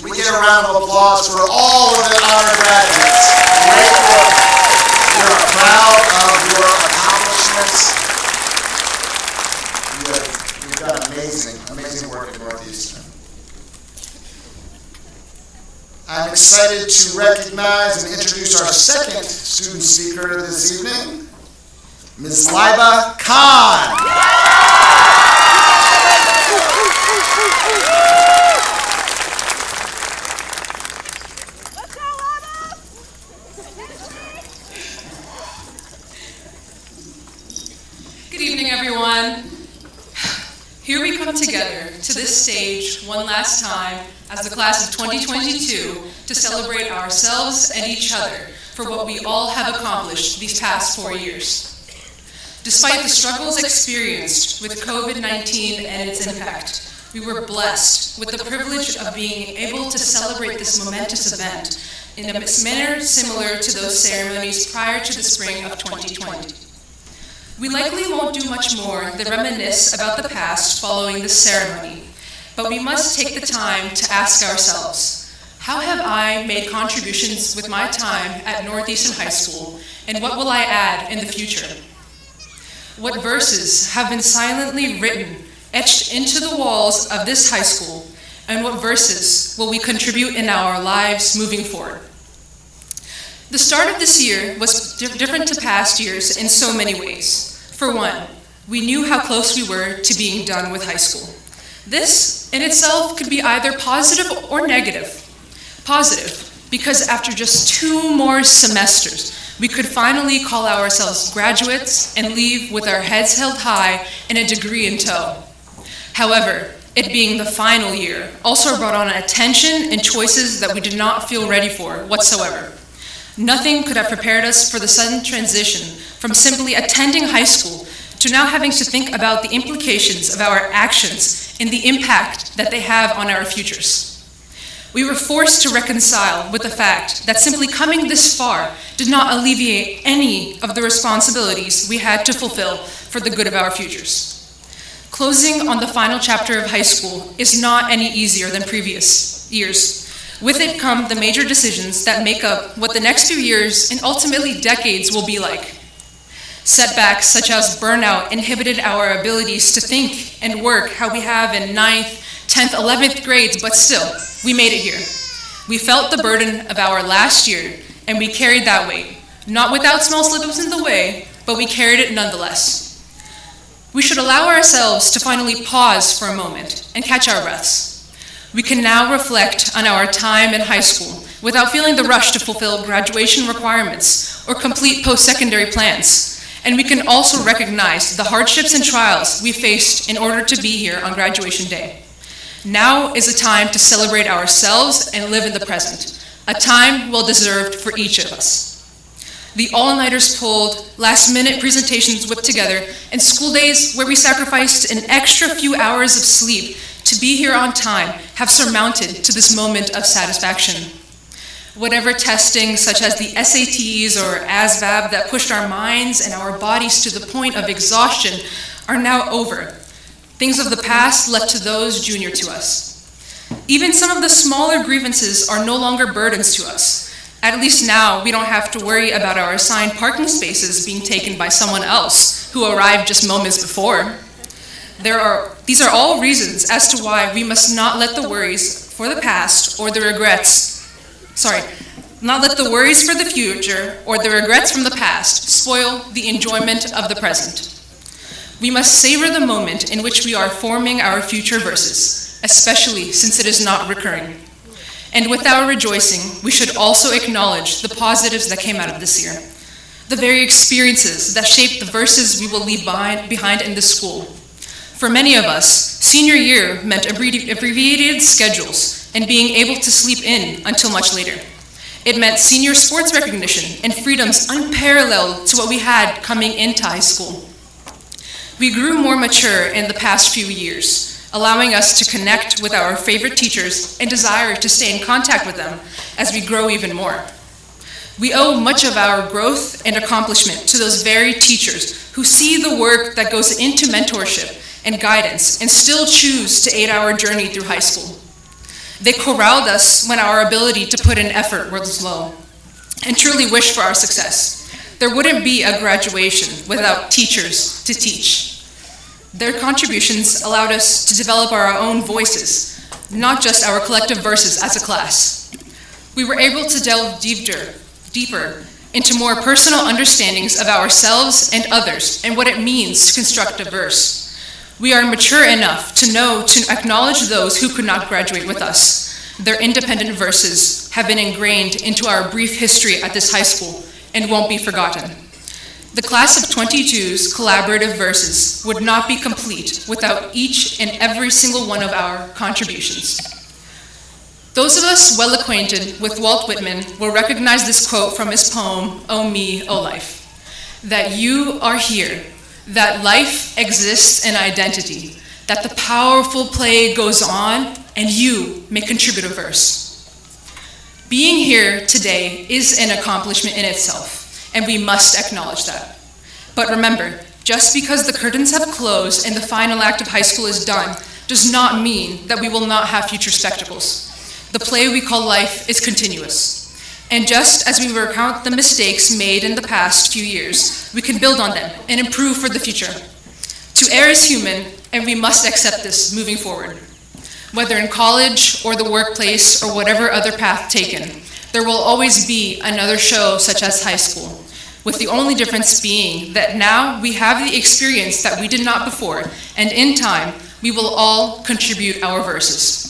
We get a round of applause for all of the honor graduates. Great work. We are proud of your accomplishments. You've done amazing work at Northeastern. I'm excited to recognize and introduce our second student speaker this evening, Ms. Liba Khan.
Good evening, everyone. Here we come together to this stage one last time as the class of 2022 to celebrate ourselves and each other for what we all have accomplished these past 4 years. Despite the struggles experienced with COVID-19 and its impact, we were blessed with the privilege of being able to celebrate this momentous event in a manner similar to those ceremonies prior to the spring of 2020. We likely won't do much more than reminisce about the past following this ceremony, but we must take the time to ask ourselves, how have I made contributions with my time at Northeastern High School, and what will I add in the future? What verses have been silently written, etched into the walls of this high school, and what verses will we contribute in our lives moving forward? The start of this year was different to past years in so many ways. For one, we knew how close we were to being done with high school. This in itself could be either positive or negative. Positive, because after just 2 more semesters, we could finally call ourselves graduates and leave with our heads held high and a degree in tow. However, it being the final year also brought on attention and choices that we did not feel ready for whatsoever. Nothing could have prepared us for the sudden transition from simply attending high school to now having to think about the implications of our actions and the impact that they have on our futures. We were forced to reconcile with the fact that simply coming this far did not alleviate any of the responsibilities we had to fulfill for the good of our futures. Closing on the final chapter of high school is not any easier than previous years. With it come the major decisions that make up what the next few years and ultimately decades will be like. Setbacks such as burnout inhibited our abilities to think and work how we have in 9th, 10th, 11th grades, but still, we made it here. We felt the burden of our last year, and we carried that weight. Not without small slip-ups in the way, but we carried it nonetheless. We should allow ourselves to finally pause for a moment and catch our breaths. We can now reflect on our time in high school without feeling the rush to fulfill graduation requirements or complete post-secondary plans. And we can also recognize the hardships and trials we faced in order to be here on graduation day. Now is a time to celebrate ourselves and live in the present, a time well deserved for each of us. the all-nighters pulled, last-minute presentations whipped together, and school days where we sacrificed an extra few hours of sleep to be here on time have surmounted to this moment of satisfaction. Whatever testing, such as the SATs or ASVAB, that pushed our minds and our bodies to the point of exhaustion are now over. Things of the past left to those junior to us. Even some of the smaller grievances are no longer burdens to us. At least now, we don't have to worry about our assigned parking spaces being taken by someone else who arrived just moments before. These are all reasons as to why we must not let the worries for the past or the regrets, not let the worries for the future or the regrets from the past spoil the enjoyment of the present. We must savor the moment in which we are forming our future verses, especially since it is not recurring. And with our rejoicing, we should also acknowledge the positives that came out of this year, the very experiences that shaped the verses we will leave behind in this school. For many of us, senior year meant abbreviated schedules and being able to sleep in until much later. It meant senior sports recognition and freedoms unparalleled to what we had coming into high school. We grew more mature in the past few years, allowing us to connect with our favorite teachers and desire to stay in contact with them as we grow even more. We owe much of our growth and accomplishment to those very teachers who see the work that goes into mentorship and guidance and still choose to aid our journey through high school. They corralled us when our ability to put in effort was low and truly wished for our success. There wouldn't be a graduation without teachers to teach. Their contributions allowed us to develop our own voices, not just our collective verses as a class. We were able to delve deeper into more personal understandings of ourselves and others and what it means to construct a verse. We are mature enough to know to acknowledge those who could not graduate with us. Their independent verses have been ingrained into our brief history at this high school and won't be forgotten. The class of 22's collaborative verses would not be complete without each and every single one of our contributions. Those of us well acquainted with Walt Whitman will recognize this quote from his poem, "O Me, O Life," that you are here, that life exists in identity, that the powerful play goes on, and you may contribute a verse. Being here today is an accomplishment in itself, and we must acknowledge that. But remember, just because the curtains have closed and the final act of high school is done, does not mean that we will not have future spectacles. The play we call life is continuous. And just as we recount the mistakes made in the past few years, we can build on them and improve for the future. To err is human, and we must accept this moving forward. Whether in college or the workplace or whatever other path taken, there will always be another show such as high school, with the only difference being that now we have the experience that we did not before, and in time, we will all contribute our verses.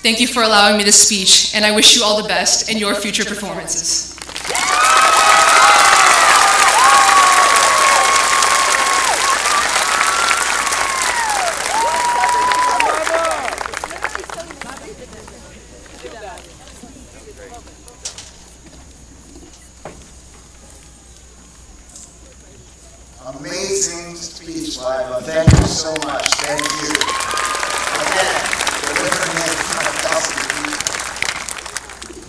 Thank you for allowing me this speech, and I wish you all the best in your future performances.
Amazing speech, Lila. Thank you so much. Thank you. Again, delivering it in front of thousands of people.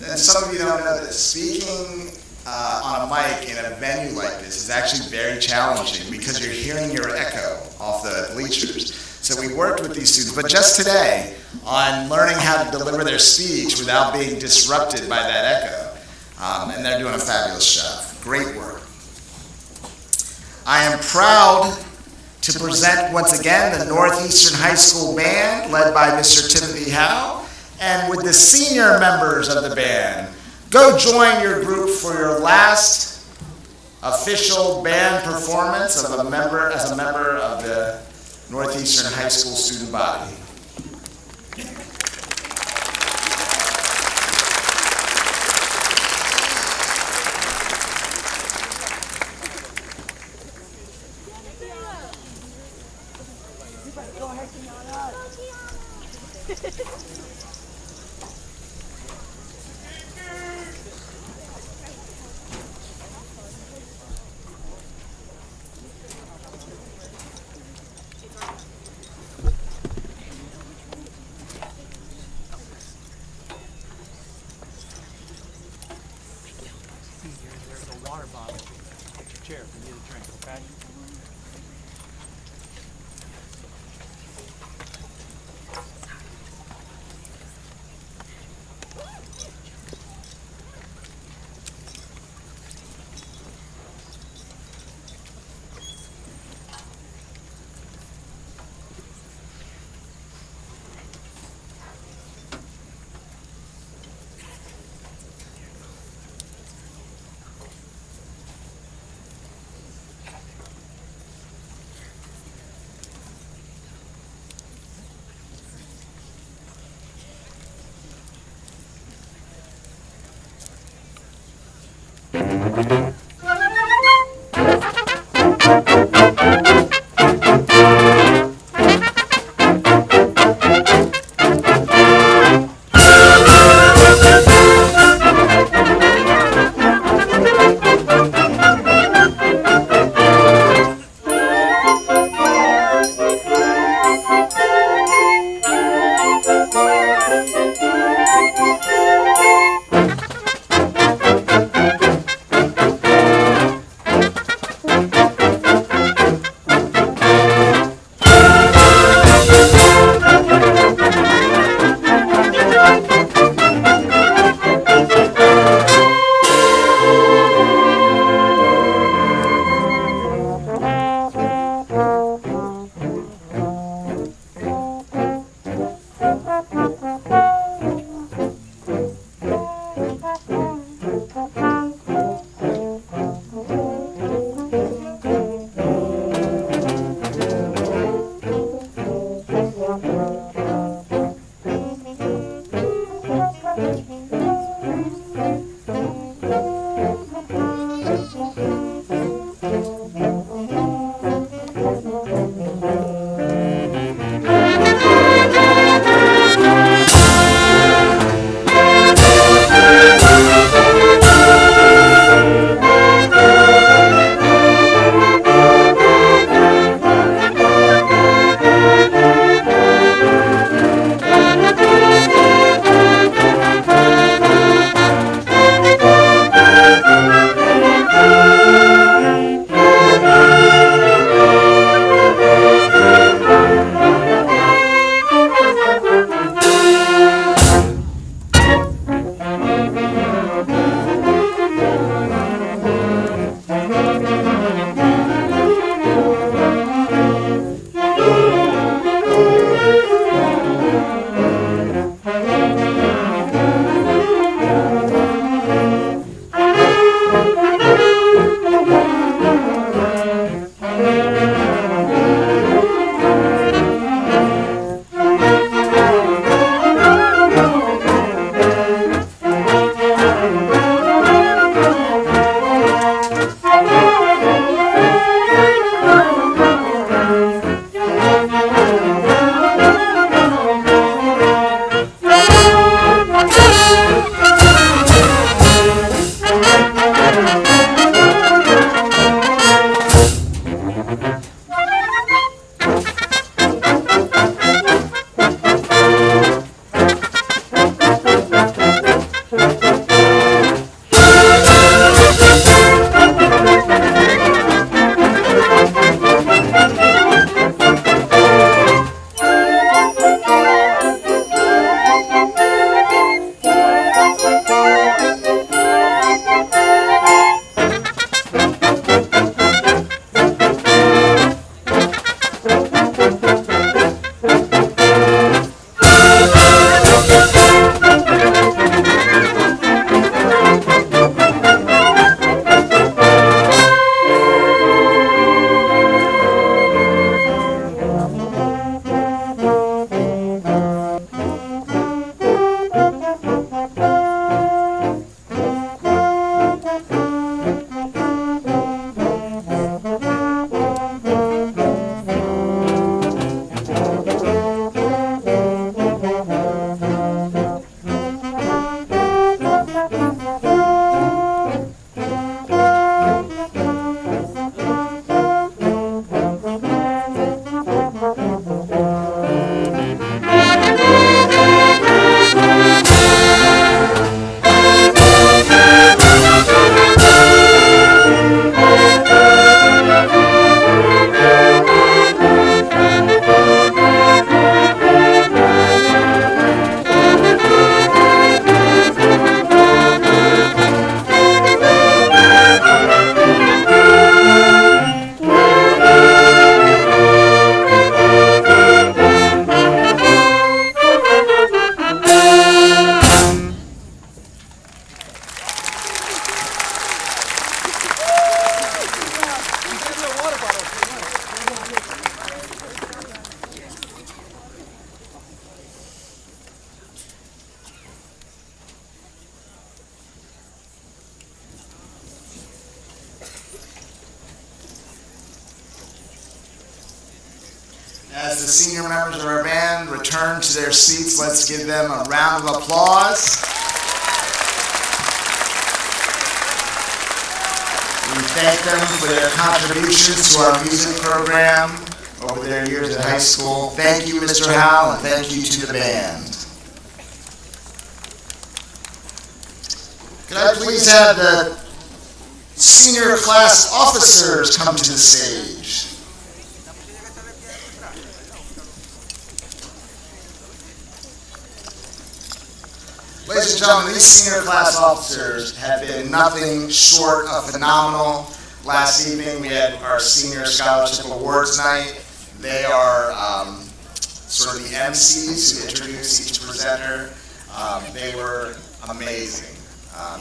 And some of you don't know this. Speaking on a mic in a venue like this is actually very challenging because you're hearing your echo off the bleachers. So we worked with these students, but just today on learning how to deliver their speech without being disrupted by that echo. And they're doing a fabulous job. Great work. I am proud to present once again the Northeastern High School Band, led by Mr. Timothy Howe, and with the senior members of the band. Go join your group for your last official band performance as a member of the Northeastern High School student body.
seniors, there's a water bottle at your chair if you need a drink, okay?
As the senior members of our band return to their seats, let's give them a round of applause. We thank them for their contributions to our music program over their years at high school. Thank you, Mr. Howell, and thank you to the band. Could I please have the senior class officers come to the stage? Ladies and gentlemen, these senior class officers have been nothing short of phenomenal. Last evening we had our Senior Scholarship Awards night. They are sort of the MCs who introduce each presenter. They were amazing.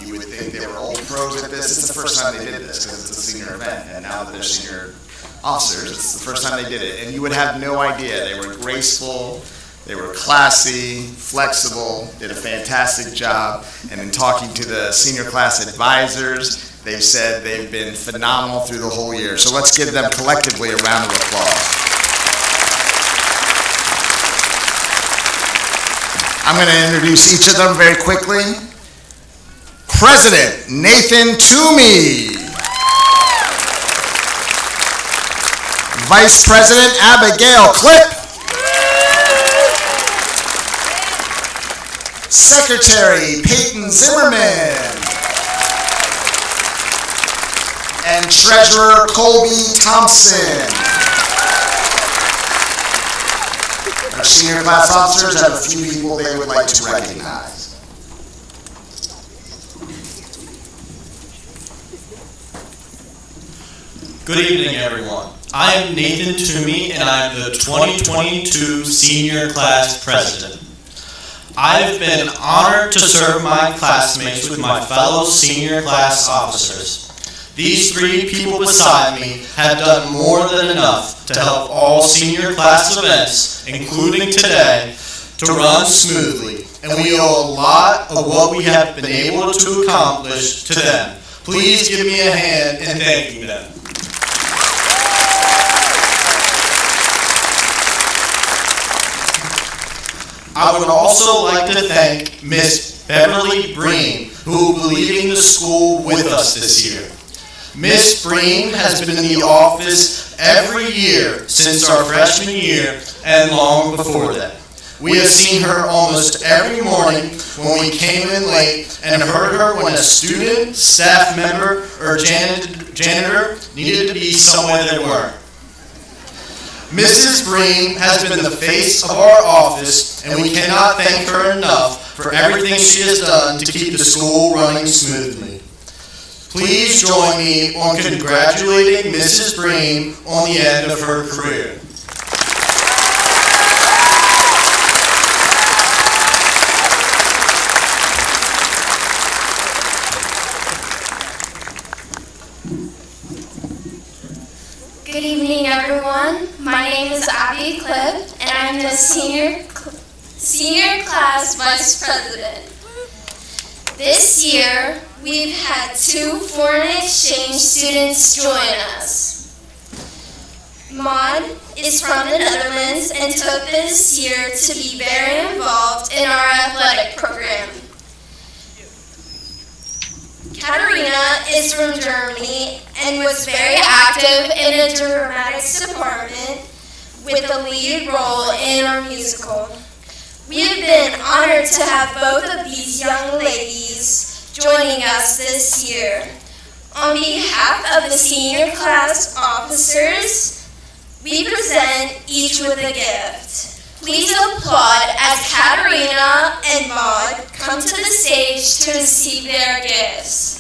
You would think they were old pros at this. It's the first time they did this because it's a senior event, and now that they're senior officers, it's the first time they did it. And you would have no idea. They were graceful. They were classy, flexible, did a fantastic job, and in talking to the senior class advisors, they've said they've been phenomenal through the whole year. So let's give them collectively a round of applause. I'm going to introduce each of them very quickly. President Nathan Toomey. Vice President Abigail Clipp. Secretary Peyton Zimmerman, and Treasurer Colby Thompson. Our senior class officers have a few people they would like to recognize.
Good evening, everyone. I am Nathan Toomey, and I am the 2022 Senior Class President. I've been honored to serve my classmates with my fellow senior class officers. These three people beside me have done more than enough to help all senior class events, including today, to run smoothly, and we owe a lot of what we have been able to accomplish to them. Please give me a hand in thanking them. I would also like to thank Miss Beverly Bream, who will be leaving the school with us this year. Miss Bream has been in the office every year since our freshman year and long before that. We have seen her almost every morning when we came in late and heard her when a student, staff member, or janitor needed to be somewhere they weren't. Mrs. Bream has been the face of our office, and we cannot thank her enough for everything she has done to keep the school running smoothly. Please join me on congratulating Mrs. Bream on the end of her career.
Good evening, everyone. My name is Abby Clipp, and I'm the senior class vice president. This year, we've had 2 foreign exchange students join us. Maud is from the Netherlands and took this year to be very involved in our athletic program. Katarina is from Germany and was very active in the dramatics department with a lead role in our musical. We have been honored to have both of these young ladies joining us this year. On behalf of the senior class officers, we present each with a gift. Please applaud as Katarina and Maud come to the stage to receive their gifts.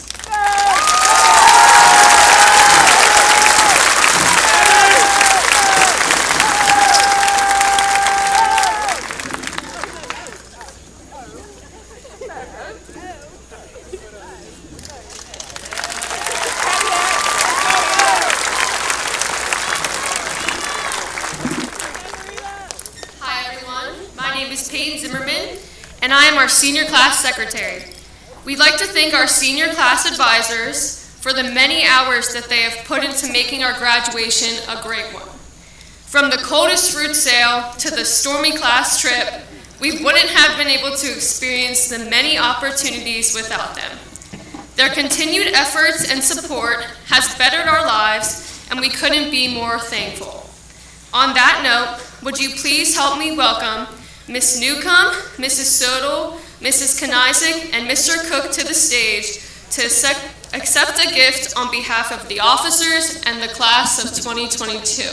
And I am our senior class secretary. We'd like to thank our senior class advisors for the many hours that they have put into making our graduation a great one. From the coldest fruit sale to the stormy class trip, we wouldn't have been able to experience the many opportunities without them. Their continued efforts and support has bettered our lives, and we couldn't be more thankful. On that note, would you please help me welcome Ms. Newcomb, Mrs. Sodal, Mrs. Knizik, and Mr. Cook to the stage to accept a gift on behalf of the officers and the class of 2022.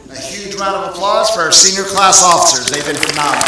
A huge round of applause for our senior class officers. They've been phenomenal.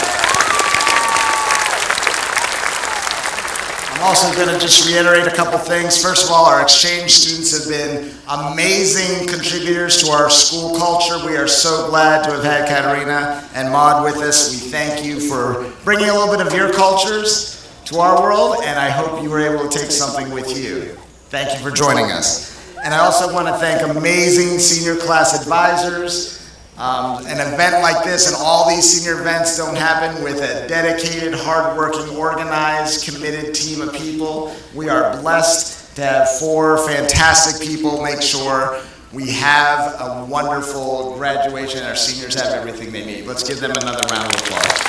I'm also going to just reiterate a couple things. First of all, our exchange students have been amazing contributors to our school culture. We are so glad to have had Katerina and Maud with us. We thank you for bringing a little bit of your cultures to our world, and I hope you were able to take something with you. Thank you for joining us. And I also want to thank amazing senior class advisors. An event like this and all these senior events don't happen with a dedicated, hardworking, organized, committed team of people. We are blessed to have 4 fantastic people make sure we have a wonderful graduation and our seniors have everything they need. Let's give them another round of applause.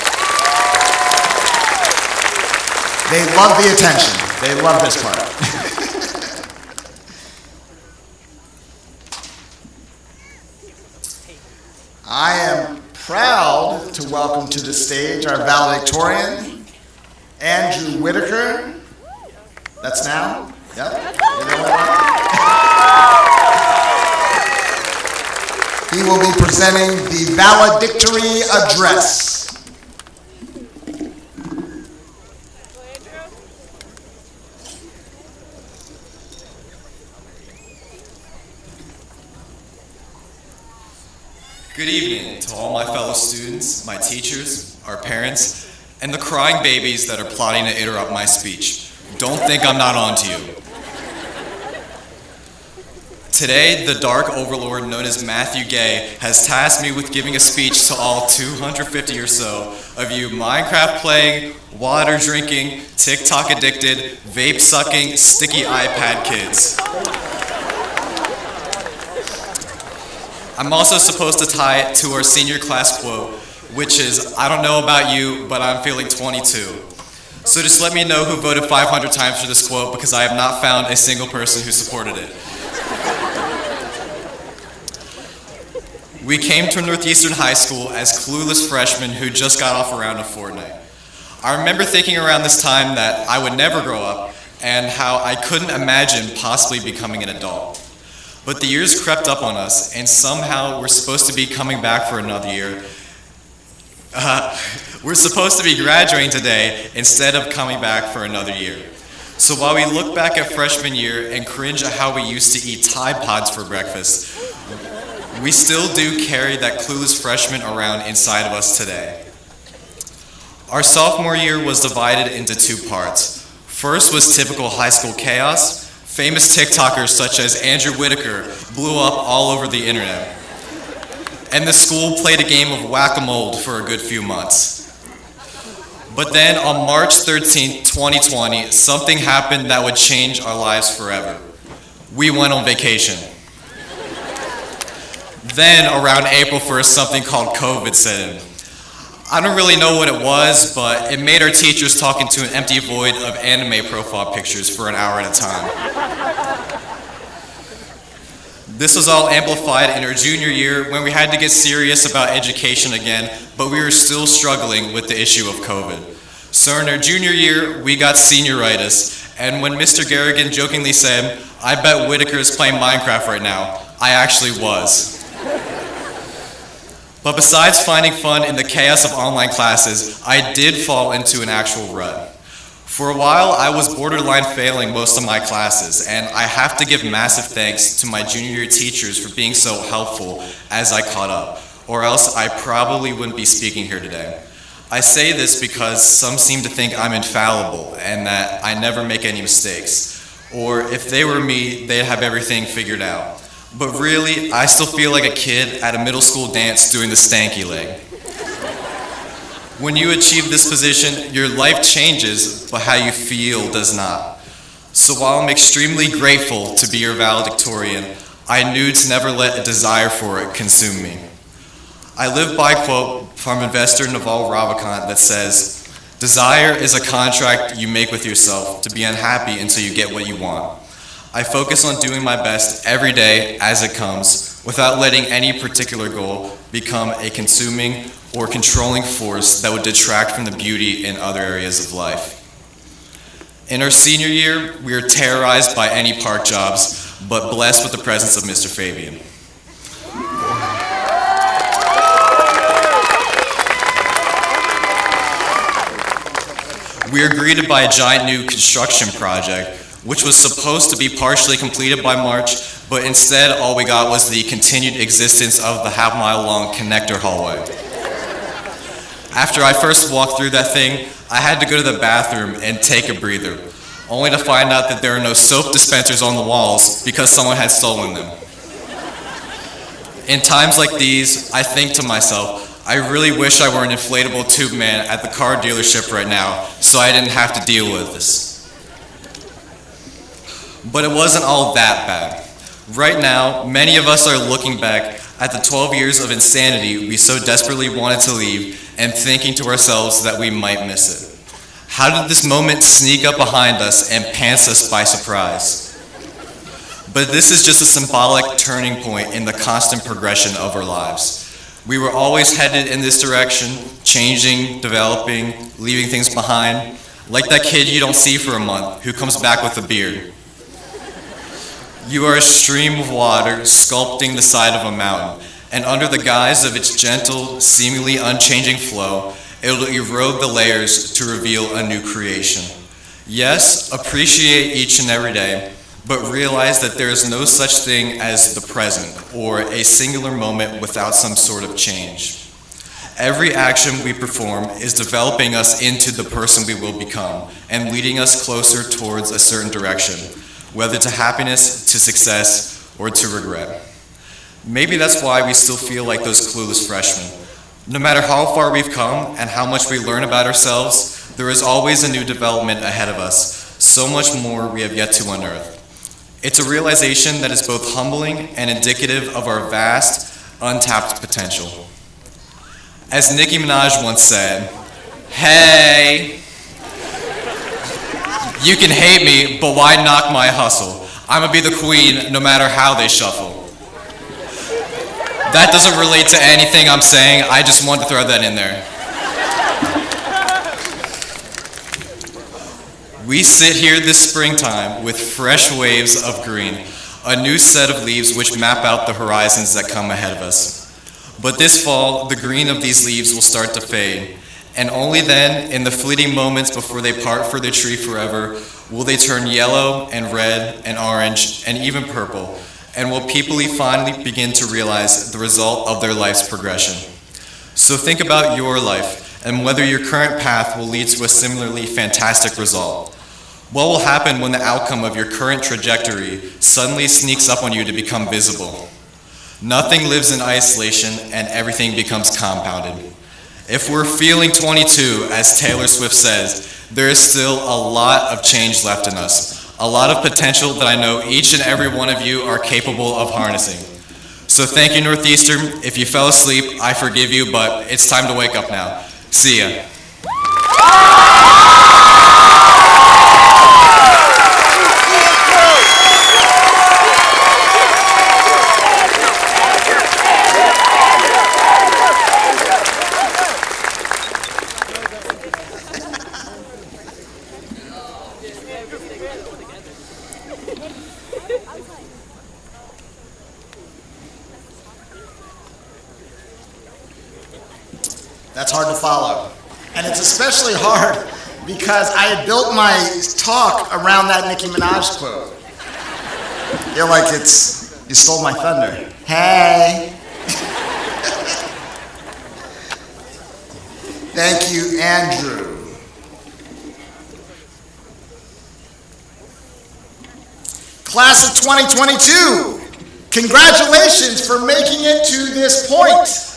They love the attention. They love this part. I am proud to welcome to the stage our valedictorian, Andrew Whitaker. That's now? Yep. He will be presenting the valedictory address.
Good evening to all my fellow students, my teachers, our parents, and the crying babies that are plotting to interrupt my speech. Don't think I'm not on to you. Today, the dark overlord known as Matthew Gay has tasked me with giving a speech to all 250 or so of you Minecraft playing, water drinking, TikTok addicted, vape sucking, sticky iPad kids. I'm also supposed to tie it to our senior class quote, which is, I don't know about you, but I'm feeling 22. So just let me know who voted 500 times for this quote, because I have not found a single person who supported it. We came to Northeastern High School as clueless freshmen who just got off a round of Fortnite. I remember thinking around this time that I would never grow up and how I couldn't imagine possibly becoming an adult. But the years crept up on us, and somehow we're supposed to be coming back for another year. We're supposed to be graduating today instead of coming back for another year. So while we look back at freshman year and cringe at how we used to eat Tide Pods for breakfast, we still do carry that clueless freshman around inside of us today. Our sophomore year was divided into 2 parts. First was typical high school chaos. Famous TikTokers such as Andrew Whitaker blew up all over the internet. And the school played a game of whack-a-mole for a good few months. But then on March 13, 2020, something happened that would change our lives forever. We went on vacation. Then around April 1st, something called COVID set in. I don't really know what it was, but it made our teachers talk into an empty void of anime profile pictures for an hour at a time. This was all amplified in our junior year when we had to get serious about education again, but we were still struggling with the issue of COVID. So in our junior year, we got senioritis, and when Mr. Garrigan jokingly said, "I bet Whitaker is playing Minecraft right now," I actually was. But besides finding fun in the chaos of online classes, I did fall into an actual rut. For a while, I was borderline failing most of my classes, and I have to give massive thanks to my junior year teachers for being so helpful as I caught up, or else I probably wouldn't be speaking here today. I say this because some seem to think I'm infallible and that I never make any mistakes, or if they were me, they'd have everything figured out. But really, I still feel like a kid at a middle school dance doing the stanky leg. When you achieve this position, your life changes, but how you feel does not. So while I'm extremely grateful to be your valedictorian, I knew to never let a desire for it consume me. I live by a quote from investor Naval Ravikant that says, "Desire is a contract you make with yourself to be unhappy until you get what you want." I focus on doing my best every day as it comes, without letting any particular goal become a consuming or controlling force that would detract from the beauty in other areas of life. In our senior year, we are terrorized by any park jobs, but blessed with the presence of Mr. Fabian. We are greeted by a giant new construction project, which was supposed to be partially completed by March, but instead all we got was the continued existence of the half-mile-long connector hallway. After I first walked through that thing, I had to go to the bathroom and take a breather, only to find out that there are no soap dispensers on the walls because someone had stolen them. In times like these, I think to myself, I really wish I were an inflatable tube man at the car dealership right now, so I didn't have to deal with this. But it wasn't all that bad. Right now, many of us are looking back at the 12 years of insanity we so desperately wanted to leave and thinking to ourselves that we might miss it. How did this moment sneak up behind us and pants us by surprise? But this is just a symbolic turning point in the constant progression of our lives. We were always headed in this direction, changing, developing, leaving things behind, like that kid you don't see for a month who comes back with a beard. You are a stream of water sculpting the side of a mountain, and under the guise of its gentle, seemingly unchanging flow, it will erode the layers to reveal a new creation. Yes, appreciate each and every day, but realize that there is no such thing as the present or a singular moment without some sort of change. Every action we perform is developing us into the person we will become and leading us closer towards a certain direction, whether to happiness, to success, or to regret. Maybe that's why we still feel like those clueless freshmen. No matter how far we've come and how much we learn about ourselves, there is always a new development ahead of us, so much more we have yet to unearth. It's a realization that is both humbling and indicative of our vast, untapped potential. As Nicki Minaj once said, "Hey, you can hate me, but why knock my hustle? I'ma be the queen no matter how they shuffle." That doesn't relate to anything I'm saying, I just wanted to throw that in there. We sit here this springtime with fresh waves of green, a new set of leaves which map out the horizons that come ahead of us. But this fall, the green of these leaves will start to fade, and only then, in the fleeting moments before they part for the tree forever, will they turn yellow and red and orange and even purple, and will people finally begin to realize the result of their life's progression. So think about your life and whether your current path will lead to a similarly fantastic result. What will happen when the outcome of your current trajectory suddenly sneaks up on you to become visible? Nothing lives in isolation and everything becomes compounded. If we're feeling 22, as Taylor Swift says, there is still a lot of change left in us. A lot of potential that I know each and every one of you are capable of harnessing. So thank you, Northeastern. If you fell asleep, I forgive you, but it's time to wake up now. See ya.
That's hard to follow. And it's especially hard because I had built my talk around that Nicki Minaj quote. You're like, you stole my thunder. Hey. Thank you, Andrew. Class of 2022, congratulations for making it to this point.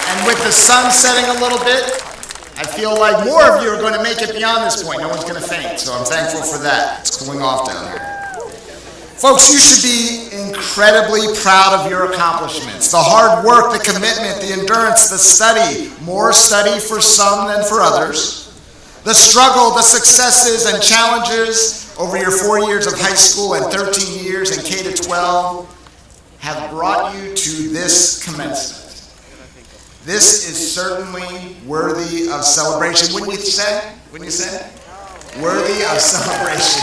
And with the sun setting a little bit, I feel like more of you are going to make it beyond this point. No one's going to faint, so I'm thankful for that. It's cooling off down here. Folks, you should be incredibly proud of your accomplishments. The hard work, the commitment, the endurance, the study, more study for some than for others, the struggle, the successes and challenges over your 4 years of high school and 13 years in K-12 have brought you to this commencement. This is certainly worthy of celebration. Wouldn't you say? Wouldn't you say? Worthy of celebration.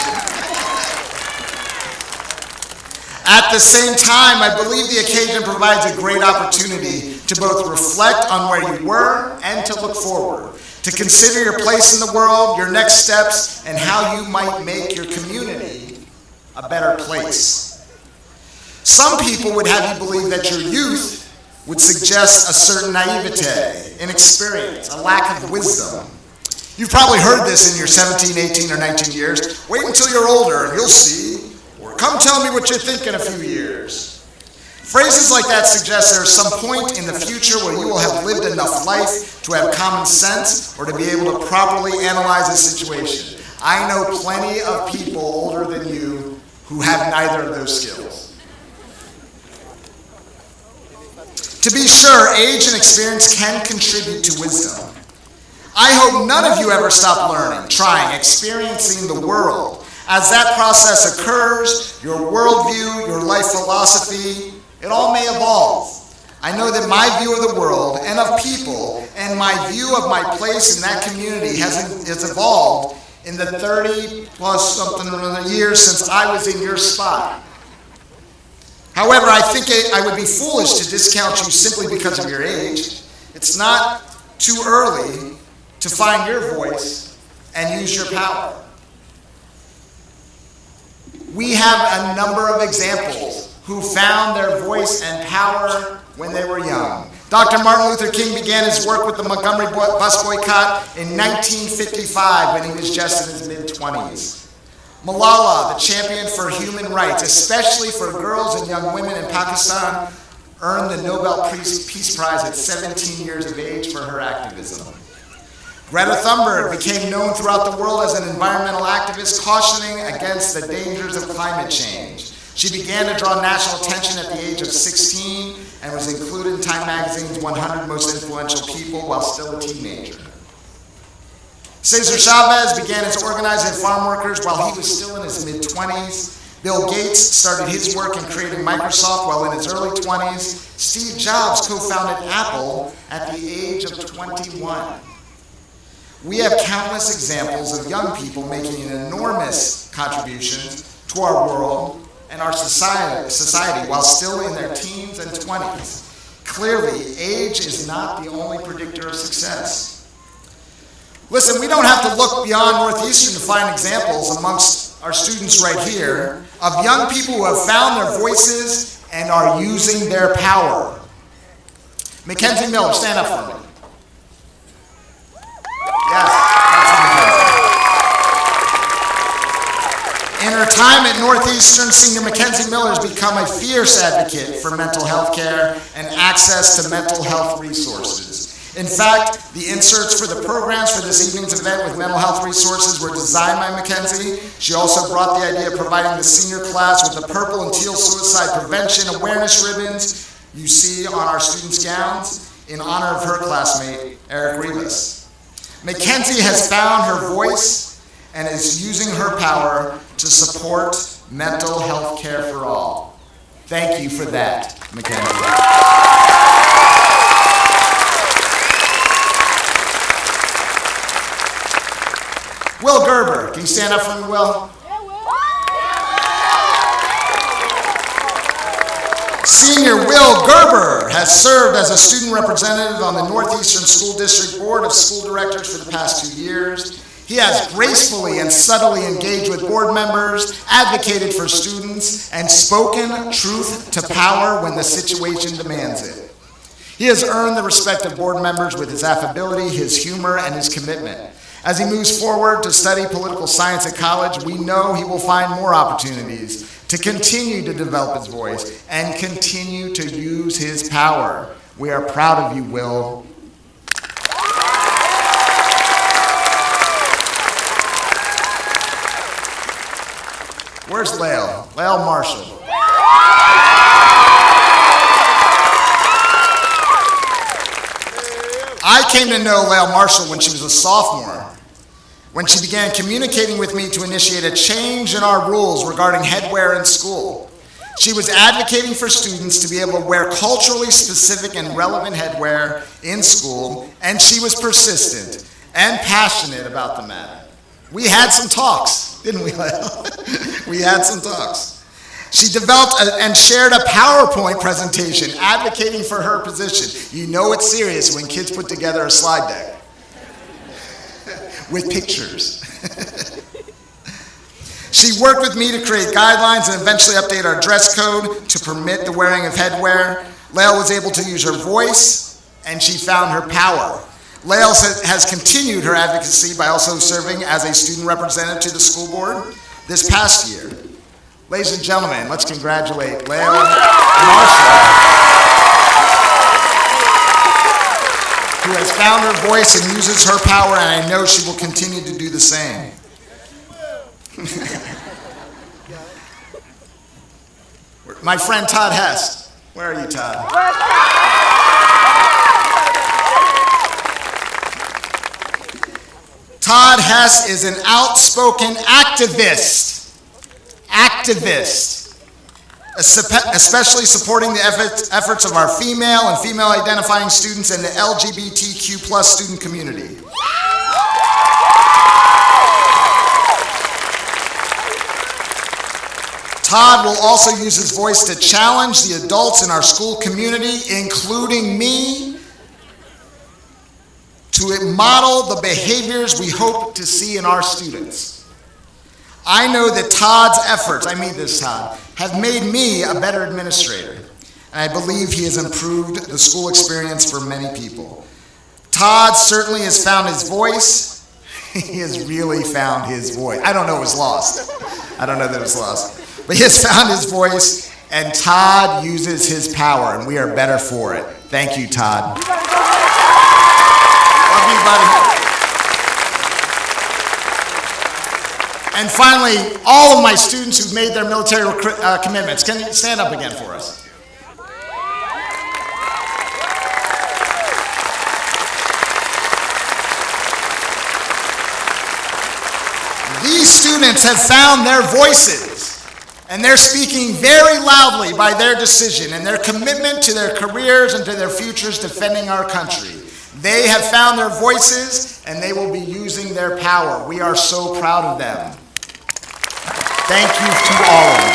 At the same time, I believe the occasion provides a great opportunity to both reflect on where you were and to look forward, to consider your place in the world, your next steps, and how you might make your community a better place. Some people would have you believe that your youth would suggest a certain naivete, inexperience, a lack of wisdom. You've probably heard this in your 17, 18, or 19 years. Wait until you're older and you'll see. Come tell me what you think in a few years. Phrases like that suggest there is some point in the future where you will have lived enough life to have common sense or to be able to properly analyze a situation. I know plenty of people older than you who have neither of those skills. To be sure, age and experience can contribute to wisdom. I hope none of you ever stop learning, trying, experiencing the world. As that process occurs, your worldview, your life philosophy, it all may evolve. I know that my view of the world and of people and my view of my place in that community has evolved in the 30 plus something years since I was in your spot. However, I think I would be foolish to discount you simply because of your age. It's not too early to find your voice and use your power. We have a number of examples who found their voice and power when they were young. Dr. Martin Luther King began his work with the Montgomery bus boycott in 1955 when he was just in his mid-20s. Malala, the champion for human rights, especially for girls and young women in Pakistan, earned the Nobel Peace Prize at 17 years of age for her activism. Greta Thunberg became known throughout the world as an environmental activist cautioning against the dangers of climate change. She began to draw national attention at the age of 16 and was included in Time magazine's 100 most influential people while still a teenager. Cesar Chavez began as organizing farm workers while he was still in his mid-20s. Bill Gates started his work in creating Microsoft while in his early 20s. Steve Jobs co-founded Apple at the age of 21. We have countless examples of young people making an enormous contribution to our world and our society while still in their teens and 20s. Clearly, age is not the only predictor of success. Listen, we don't have to look beyond Northeastern to find examples amongst our students right here of young people who have found their voices and are using their power. Mackenzie Miller, stand up for me. Yes, in her time at Northeastern, Senior Mackenzie Miller has become a fierce advocate for mental health care and access to mental health resources. In fact, the inserts for the programs for this evening's event with mental health resources were designed by Mackenzie. She also brought the idea of providing the senior class with the purple and teal suicide prevention awareness ribbons you see on our students' gowns in honor of her classmate, Eric Rivas. Mackenzie has found her voice and is using her power to support mental health care for all. Thank you for that, Mackenzie. Will Gerber, can you stand up for me, Will? Senior Will Gerber has served as a student representative on the Northeastern School District Board of School Directors for the past 2 years. He has gracefully and subtly engaged with board members, advocated for students, and spoken truth to power when the situation demands it. He has earned the respect of board members with his affability, his humor, and his commitment. As he moves forward to study political science at college, we know he will find more opportunities to continue to develop his voice and continue to use his power. We are proud of you, Will. Where's Lael? Lael Marshall. I came to know Lael Marshall when she was a sophomore, when she began communicating with me to initiate a change in our rules regarding headwear in school. She was advocating for students to be able to wear culturally specific and relevant headwear in school, and she was persistent and passionate about the matter. We had some talks, didn't we, Lael? We had some talks. She developed and shared a PowerPoint presentation advocating for her position. You know it's serious when kids put together a slide deck with pictures. She worked with me to create guidelines and eventually update our dress code to permit the wearing of headwear. Lael was able to use her voice, and she found her power. Lael has continued her advocacy by also serving as a student representative to the school board this past year. Ladies and gentlemen, let's congratulate Lael Marshall, who has found her voice and uses her power, and I know she will continue to do the same. My friend Todd Hess. Where are you, Todd? Todd Hess is an outspoken activist, especially supporting the efforts of our female and female-identifying students and the LGBTQ+ student community. Todd will also use his voice to challenge the adults in our school community, including me, to model the behaviors we hope to see in our students. I know that Todd's efforts, I mean this, Todd, have made me a better administrator, and I believe he has improved the school experience for many people. Todd certainly has found his voice. He has really found his voice. I don't know if it was lost. I don't know that it was lost. But he has found his voice, and Todd uses his power, and we are better for it. Thank you, Todd. Love you, buddy. And finally, all of my students who've made their military commitments. Can you stand up again for us? These students have found their voices, and they're speaking very loudly by their decision and their commitment to their careers and to their futures defending our country. They have found their voices, and they will be using their power. We are so proud of them. Thank you to all of you.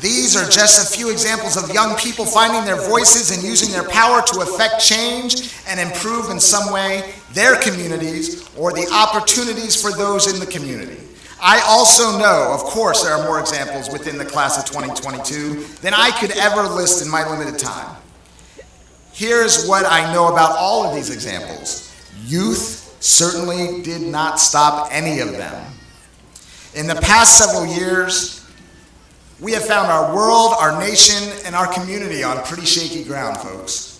These are just a few examples of young people finding their voices and using their power to affect change and improve in some way their communities or the opportunities for those in the community. I also know, of course, there are more examples within the class of 2022 than I could ever list in my limited time. Here's what I know about all of these examples. Youth certainly did not stop any of them. In the past several years, we have found our world, our nation, and our community on pretty shaky ground, folks.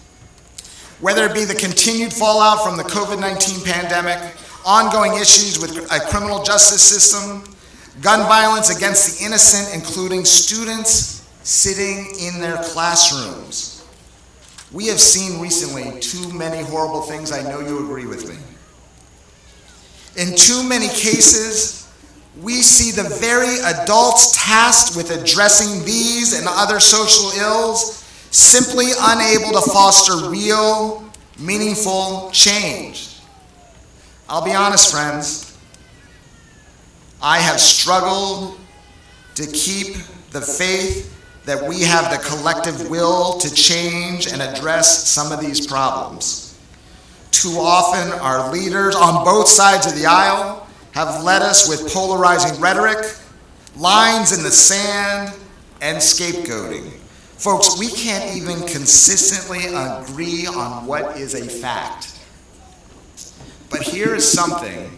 Whether it be the continued fallout from the COVID-19 pandemic, ongoing issues with a criminal justice system, gun violence against the innocent, including students sitting in their classrooms. We have seen recently too many horrible things. I know you agree with me. In too many cases, we see the very adults tasked with addressing these and other social ills simply unable to foster real, meaningful change. I'll be honest, friends. I have struggled to keep the faith that we have the collective will to change and address some of these problems. Too often, our leaders on both sides of the aisle have led us with polarizing rhetoric, lines in the sand, and scapegoating. Folks, we can't even consistently agree on what is a fact. But here is something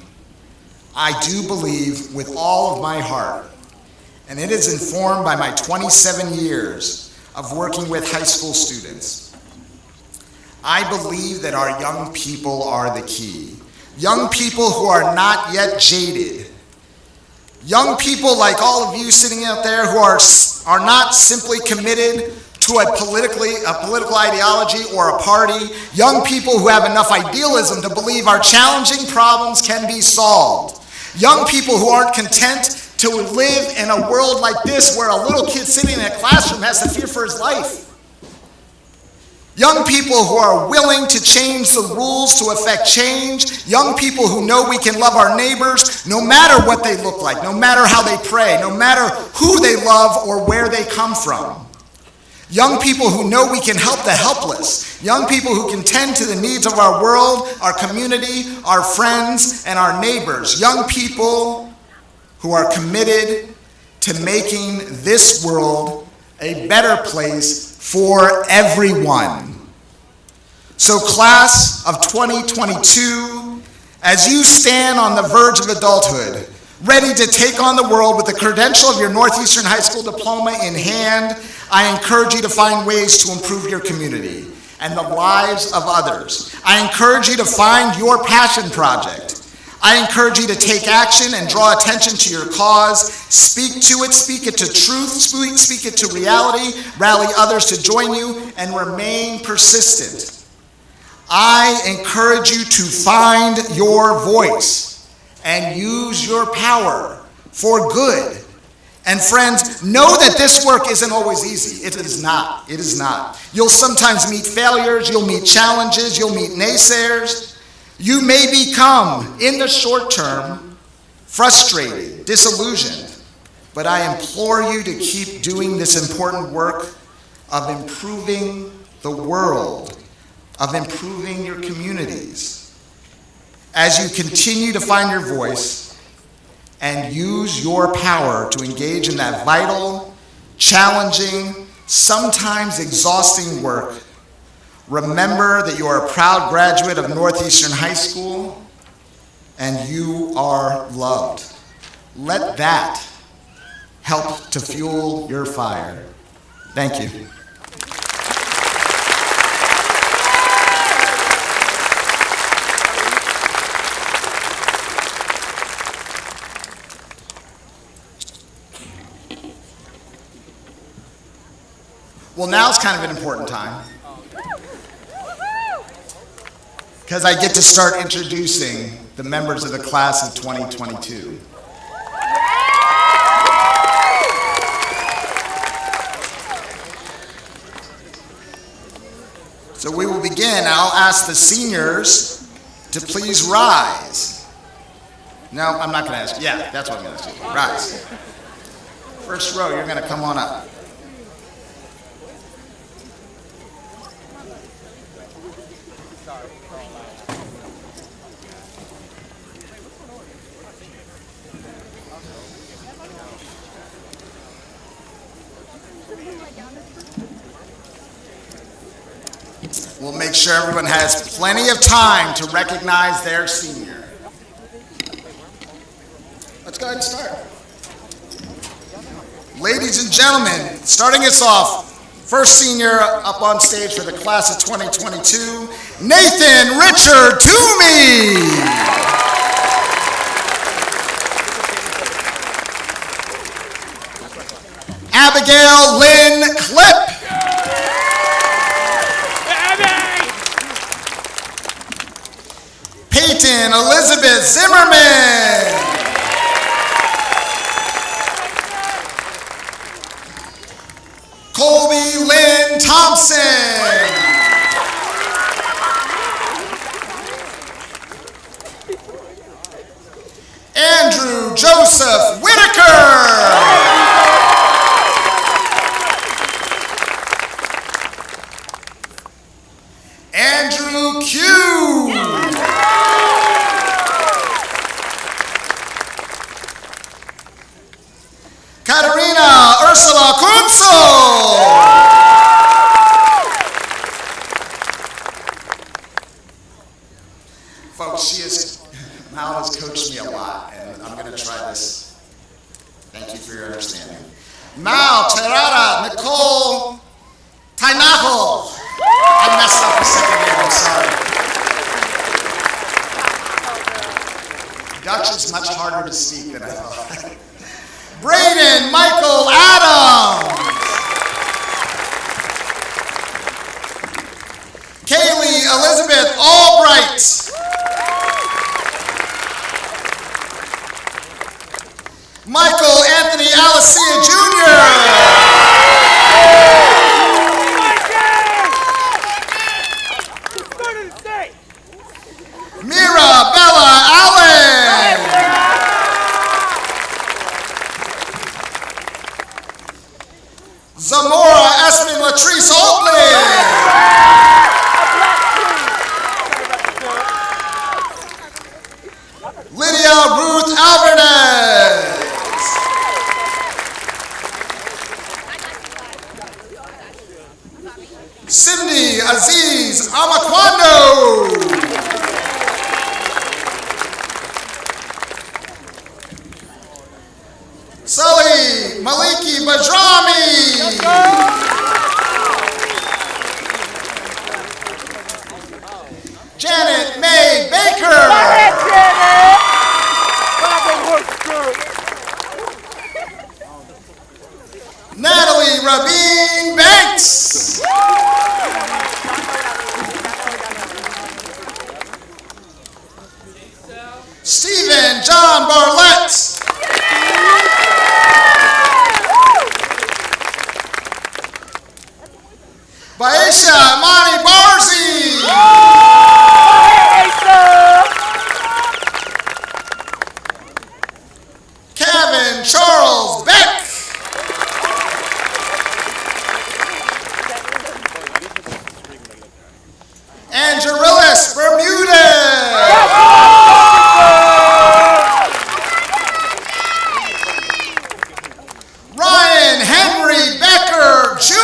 I do believe with all of my heart, and it is informed by my 27 years of working with high school students. I believe that our young people are the key. Young people who are not yet jaded. Young people like all of you sitting out there who are not simply committed to a political ideology or a party. Young people who have enough idealism to believe our challenging problems can be solved. Young people who aren't content to live in a world like this where a little kid sitting in a classroom has to fear for his life. Young people who are willing to change the rules to affect change. Young people who know we can love our neighbors no matter what they look like, no matter how they pray, no matter who they love or where they come from. Young people who know we can help the helpless. Young people who can tend to the needs of our world, our community, our friends, and our neighbors. Young people who are committed to making this world a better place for everyone. So class of 2022, as you stand on the verge of adulthood, ready to take on the world with the credential of your Northeastern High School diploma in hand, I encourage you to find ways to improve your community and the lives of others. I encourage you to find your passion project. I encourage you to take action and draw attention to your cause. Speak to it, speak it to truth, speak it to reality, rally others to join you, and remain persistent. I encourage you to find your voice and use your power for good. And friends, know that this work isn't always easy. It is not. It is not. You'll sometimes meet failures, you'll meet challenges, you'll meet naysayers. You may become, in the short term, frustrated, disillusioned, but I implore you to keep doing this important work of improving the world, of improving your communities. As you continue to find your voice and use your power to engage in that vital, challenging, sometimes exhausting work, remember that you are a proud graduate of Northeastern High School and you are loved. Let that help to fuel your fire. Thank you. Well, now's kind of an important time, because I get to start introducing the members of the class of 2022. So we will begin. I'll ask the seniors to please rise. No, I'm not going to ask you. Yeah, that's what I'm going to ask you. Rise. First row, you're going to come on up. We'll make sure everyone has plenty of time to recognize their senior. Let's go ahead and start. Ladies and gentlemen, starting us off, first senior up on stage for the class of 2022, Nathan Richard Toomey. Abigail Lynn Clipp. Peyton Elizabeth Zimmerman. Colby Lynn Thompson. Andrew Joseph Katerina Ursula Kunzel. Folks, Mal has coached me a lot, and I'm going to try this. Thank you for your understanding. Mal Terada Nicole Tainaho. I messed up the second name, I'm sorry. Dutch is much harder to speak than I thought. Braden Michael Adams. Kaylee Elizabeth Albright. Michael Anthony Alicia Jr. Mira Bella Allen. Zamora Esmin Latrice Oakley. Lydia Ruth Alvarez. Cindy Aziz Amaquando. Sully Maliki Bajrami. Janet May Baker. Natalie Rabin Banks. Stephen John Barlett. Baisha Imani Barzi. Kevin Charles Beck. Angerillis Bermudez. Ryan Henry Becker Jr.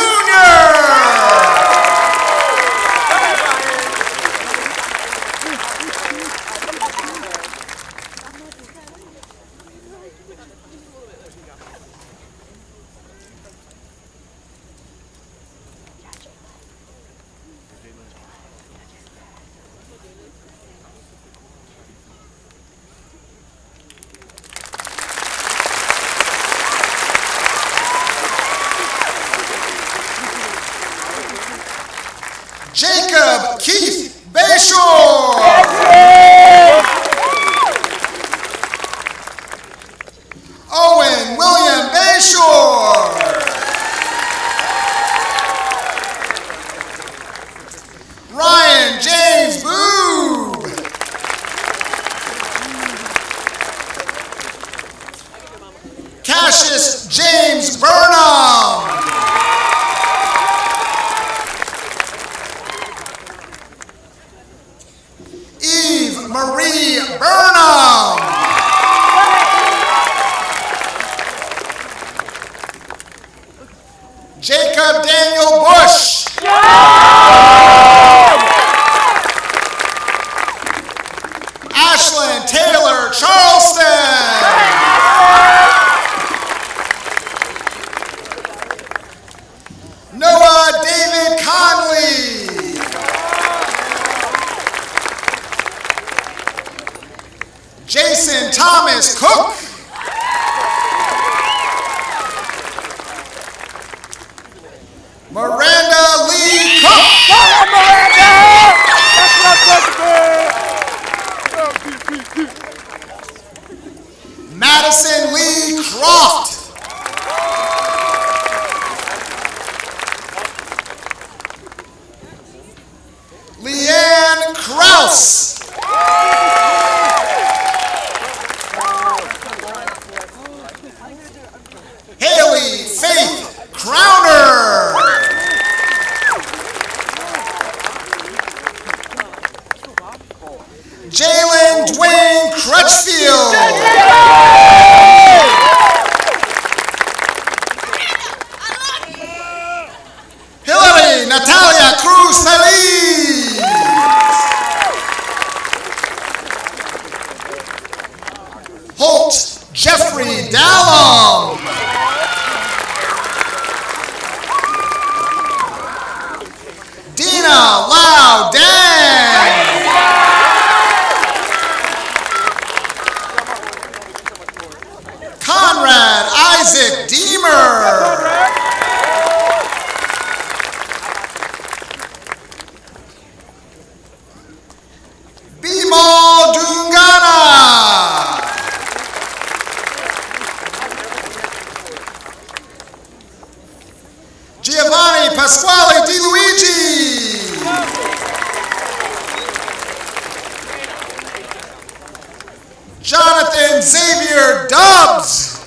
Jacob Keith Bayshore. Owen William Bayshore. Ryan James Boob. Cassius James Burnham. Eve Marie Burnham. Jacob Daniel Bush. Ashlyn Taylor Charleston. Noah David Conley. Jason Thomas Cook. Miranda Lee Cook. Madison Lee Croft. Leanne Krause. Haley Faith Crowner. Jalen Dwayne Crutchfield. Jeffrey Dallum. Dina Lau Dan. Conrad Isaac Deemer. Bimo Dungana. Giovanni Pasquale Di Luigi. Jonathan Xavier Dubs.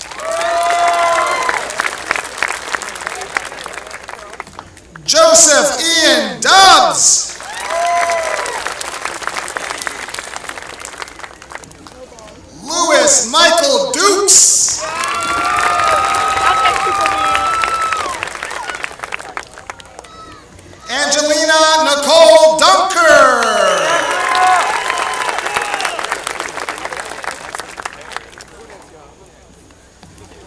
Joseph Ian Dubs. Louis Michael Dukes. Angelina Nicole Dunker.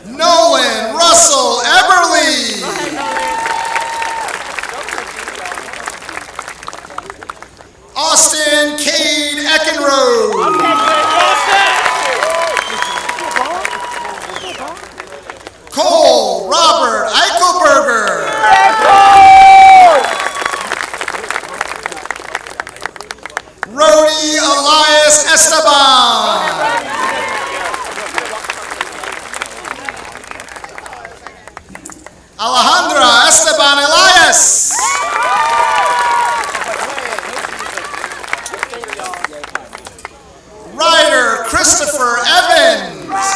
Nolan Russell Eberly. Austin Cade Eckenrode. Cole Robert Eichelberger. Rody Elias Esteban. Alejandra Esteban Elias. Ryder Christopher Evans.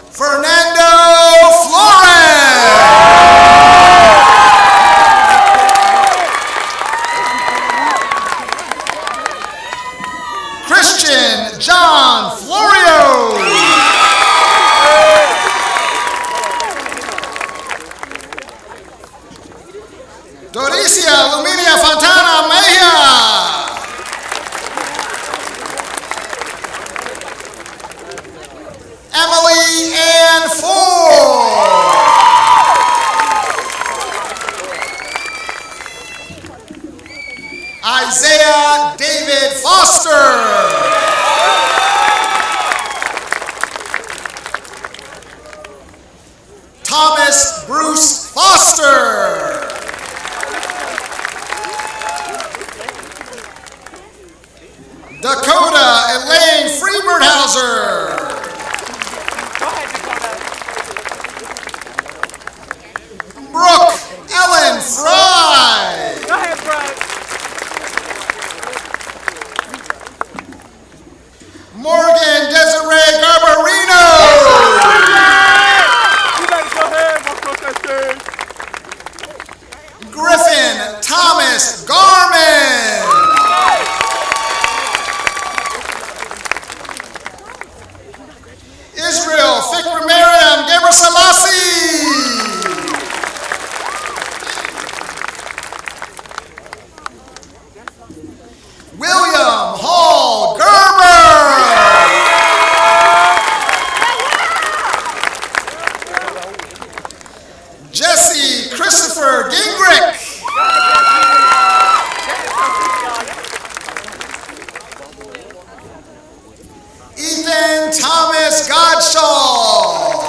Fernando Flores. Christian John Florio. Doricia Luminia Fontana Mejia. Emily Ann Ford. Isaiah David Foster. Thomas Bruce Foster. Dakota Elaine Freeberthauser. Brooke Ellen Fry.
Go ahead, Fry.
Morgan Desiree Garbarino.
You better go ahead, my protesters.
Griffin Thomas Garman. Israel Fikra Miriam Geber Selassie. William Hall Gerber. Jesse Christopher Gingrich. Ethan Thomas Godshaw.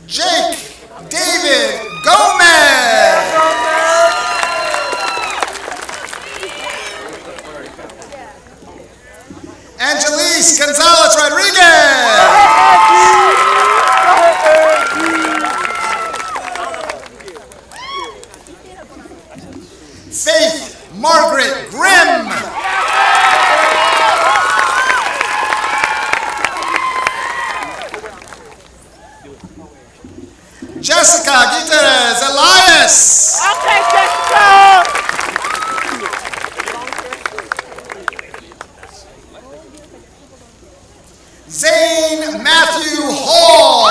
Jake David Gomez. Angelise Gonzalez Rodriguez. Faith Margaret Grimm. Jessica Gutierrez Elias.
Okay, Jessica.
Zane Matthew Hall.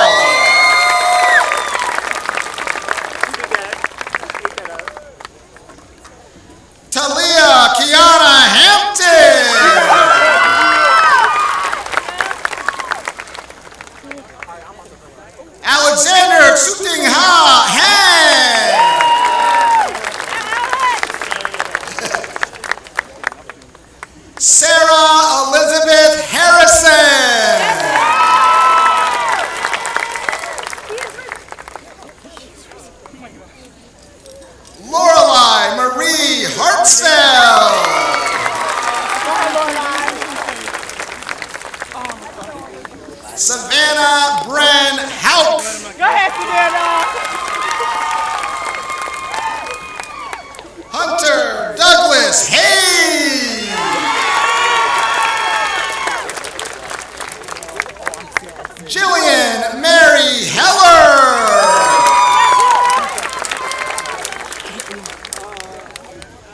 Alice Hayes. Jillian Mary Heller.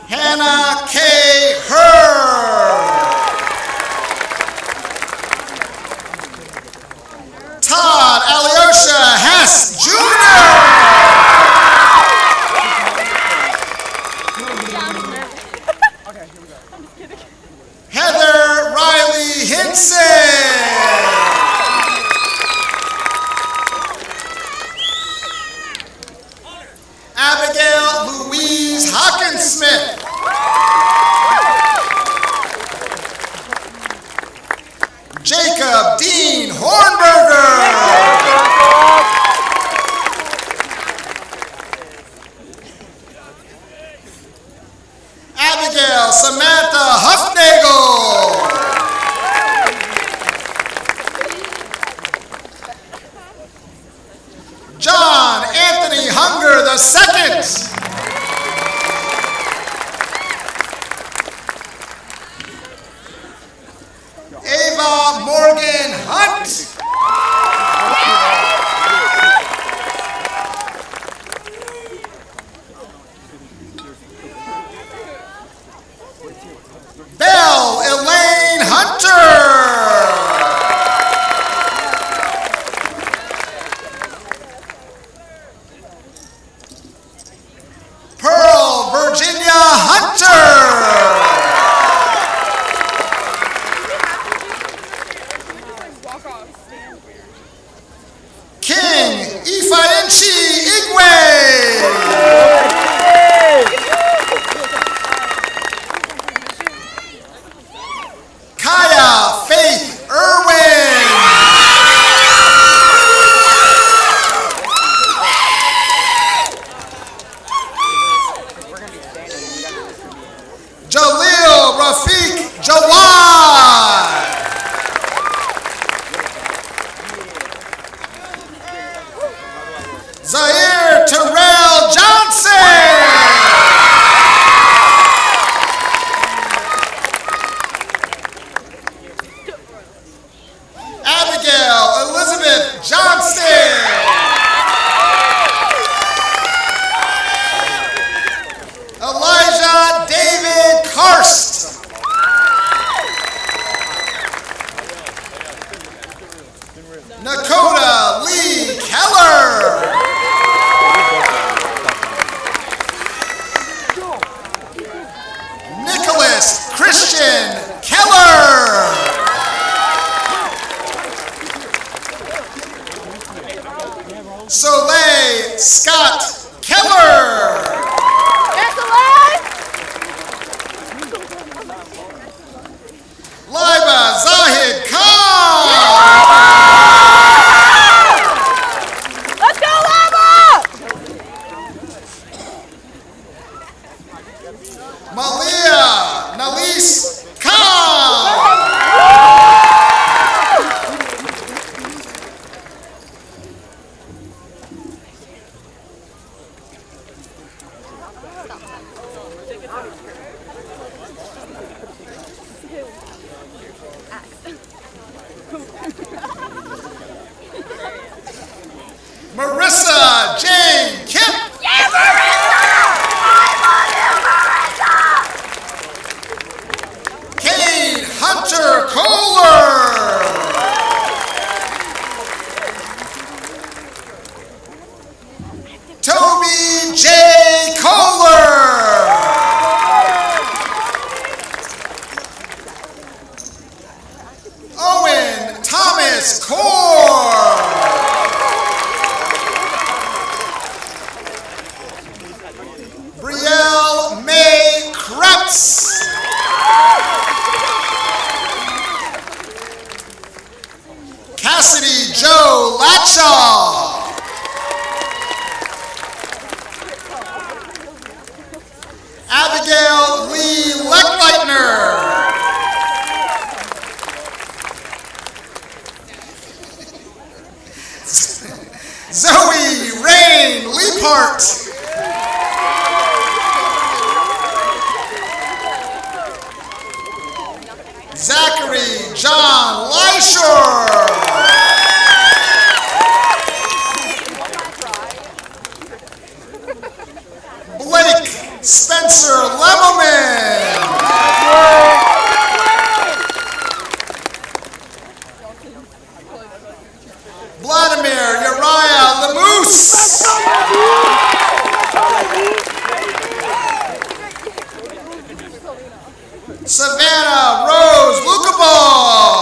Hannah K. Herr. Todd Alyosha Hess Jr. Heather Riley Hinson. Abigail Louise Hockensmith. Jacob Dean Hornberger. Abigail Samantha Huffnagel. John Anthony Hunger II. Ava Morgan Hunt. Belle Elaine Hunter. Pearl Virginia Hunter. King Ifeanyi Igwe. Kaya Faith Irwin. Jalil Rafiq Jawad. Zaire Terrell Johnson. Abigail Elizabeth Johnston. Elijah David Karst. Nakota Lee Keller. Nicholas Christian Keller. Soleil Scott Keller. Liba Zahid Khan.
Let's go, Alma!
Malia Nalis Khan. Marissa Jane Kemp.
Yeah, Marissa! I love you, Marissa!
Kane Hunter Kohler. Toby J. Kohler. Owen Thomas Core. Brielle May Krebs. Cassidy Joe Latshaw. Abigail Lee Leckleitner. Zoe Rain Leapart. Lemelman. Vladimir Uriah Lemoose. Savannah Rose Lukaball.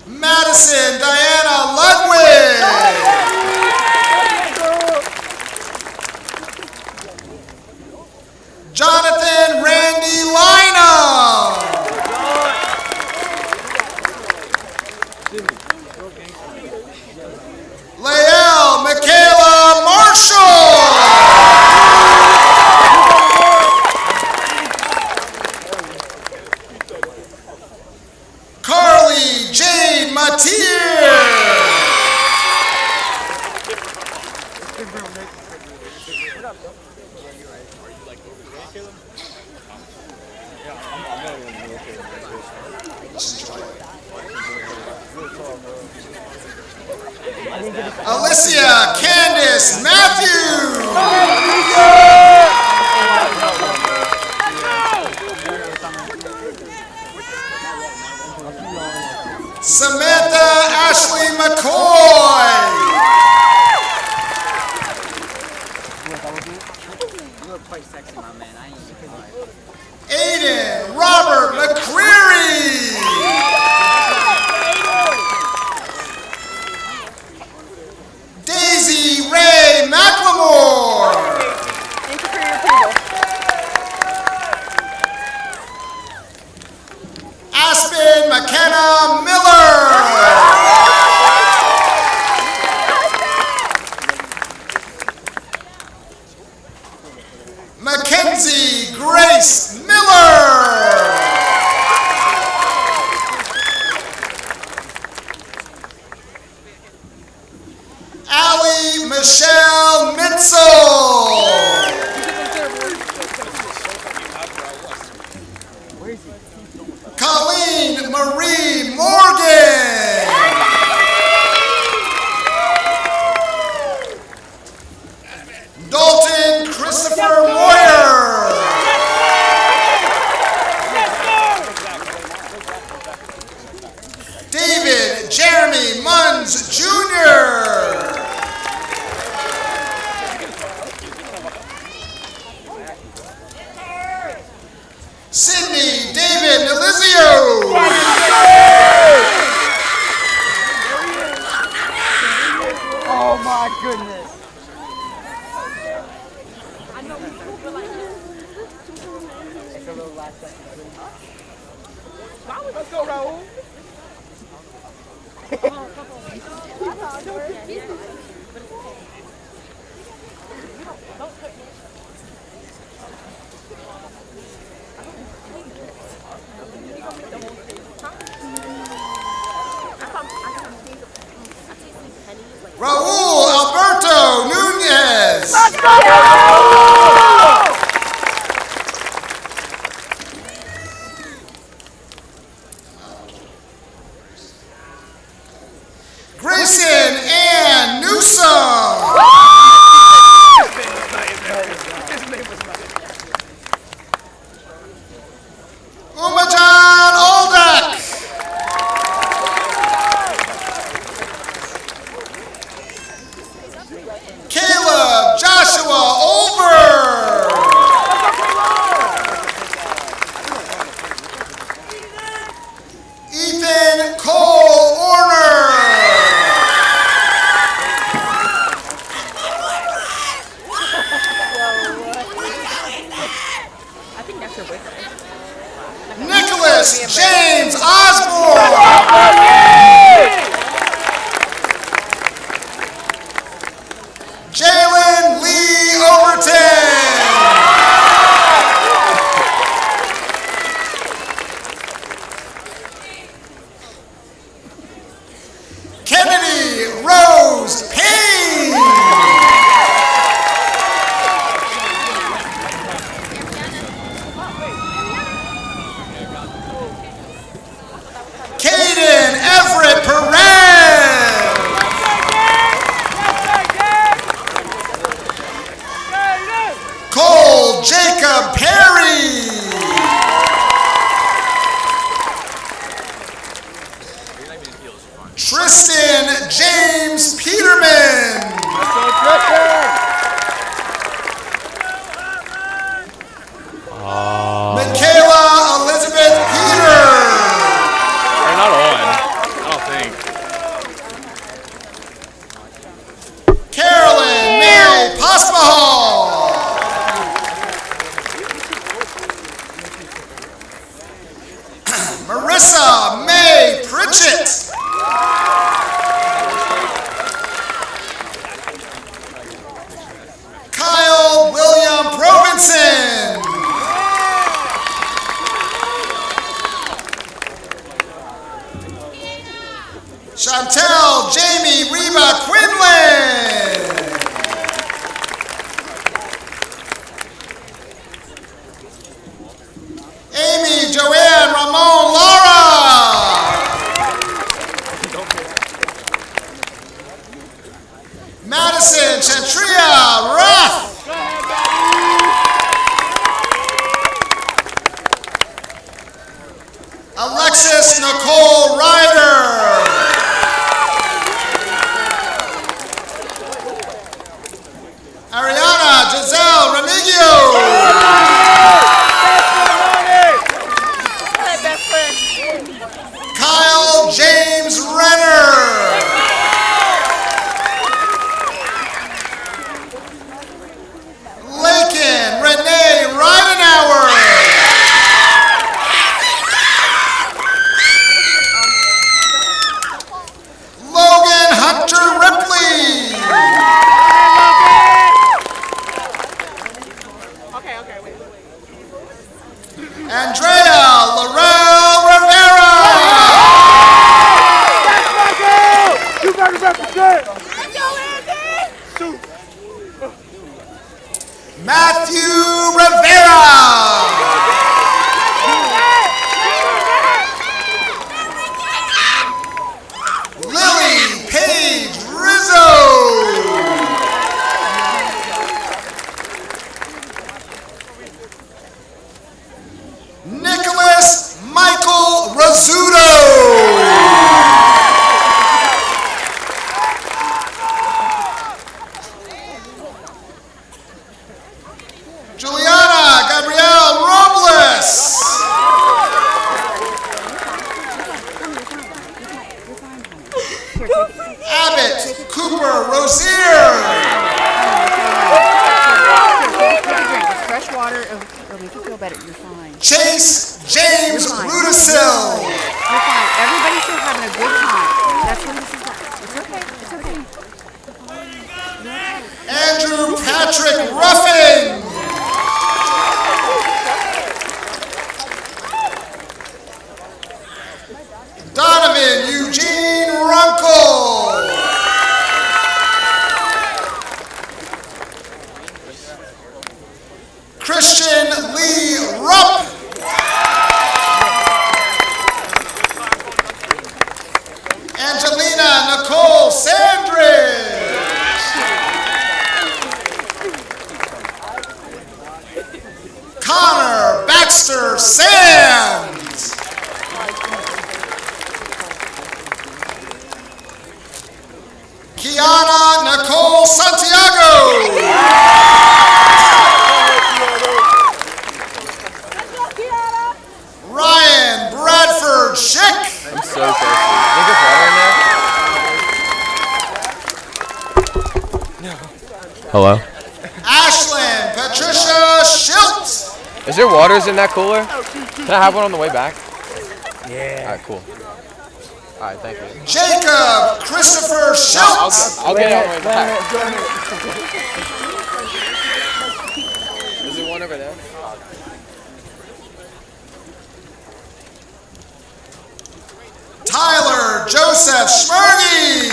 Madison Diana Ludwig. Jonathan Randy Lynham. Lael Michaela Marshall. Carly Jade Matier. Alicia Candace Matthews. Samantha Ashley McCoy. Aiden Robert McCreary. Daisy Ray McLemore. Aspen McKenna Miller. Mackenzie Grace Miller. Allie Michelle Mitzel. Colleen Marie Morgan. Dalton Christopher Moyer. David Jeremy Munns Jr. Sydney David Nalizio.
Oh my goodness. Let's go, Raul.
Raul Alberto Nunez.
Let's go, Raul!
Grayson Ann Newsom. Umajan Oldak. Caleb Joshua Olver. Ethan Cole Orner. Nicholas James Osborne. Madison Chantria Rath. Alexis Nicole Ryder. Ariana Giselle Remigio. Kyle James Renner. Lakin Renee Ridenauer. Logan Hunter Ripley. Andrea Laurel Rivera.
You better represent.
Matthew Rivera. Lily Page Rizzo. Nicholas Michael Rizzuto. Juliana Gabrielle Robles. Abbott Cooper Rosier.
Fresh water, it'll make you feel better. You're fine.
Chase James Rudisil.
You're fine. Everybody's still having a good time. That's what this is about. It's okay. It's okay.
Andrew Patrick Ruffin. Donovan Eugene Runkle. Christian Lee Rupp. Angelina Nicole Sandridge. Connor Baxter Sands. Kiana Nicole Santiago. Ryan Bradford Schick.
I'm so thirsty. Think there's water in there? No. Hello?
Ashlyn Patricia Schilt.
Is there waters in that cooler? Can I have one on the way back? Yeah. Alright, cool. Alright, thank you.
Jacob Christopher Schultz.
I'll get it on the way back. Is there one over there?
Tyler Joseph Schmergy.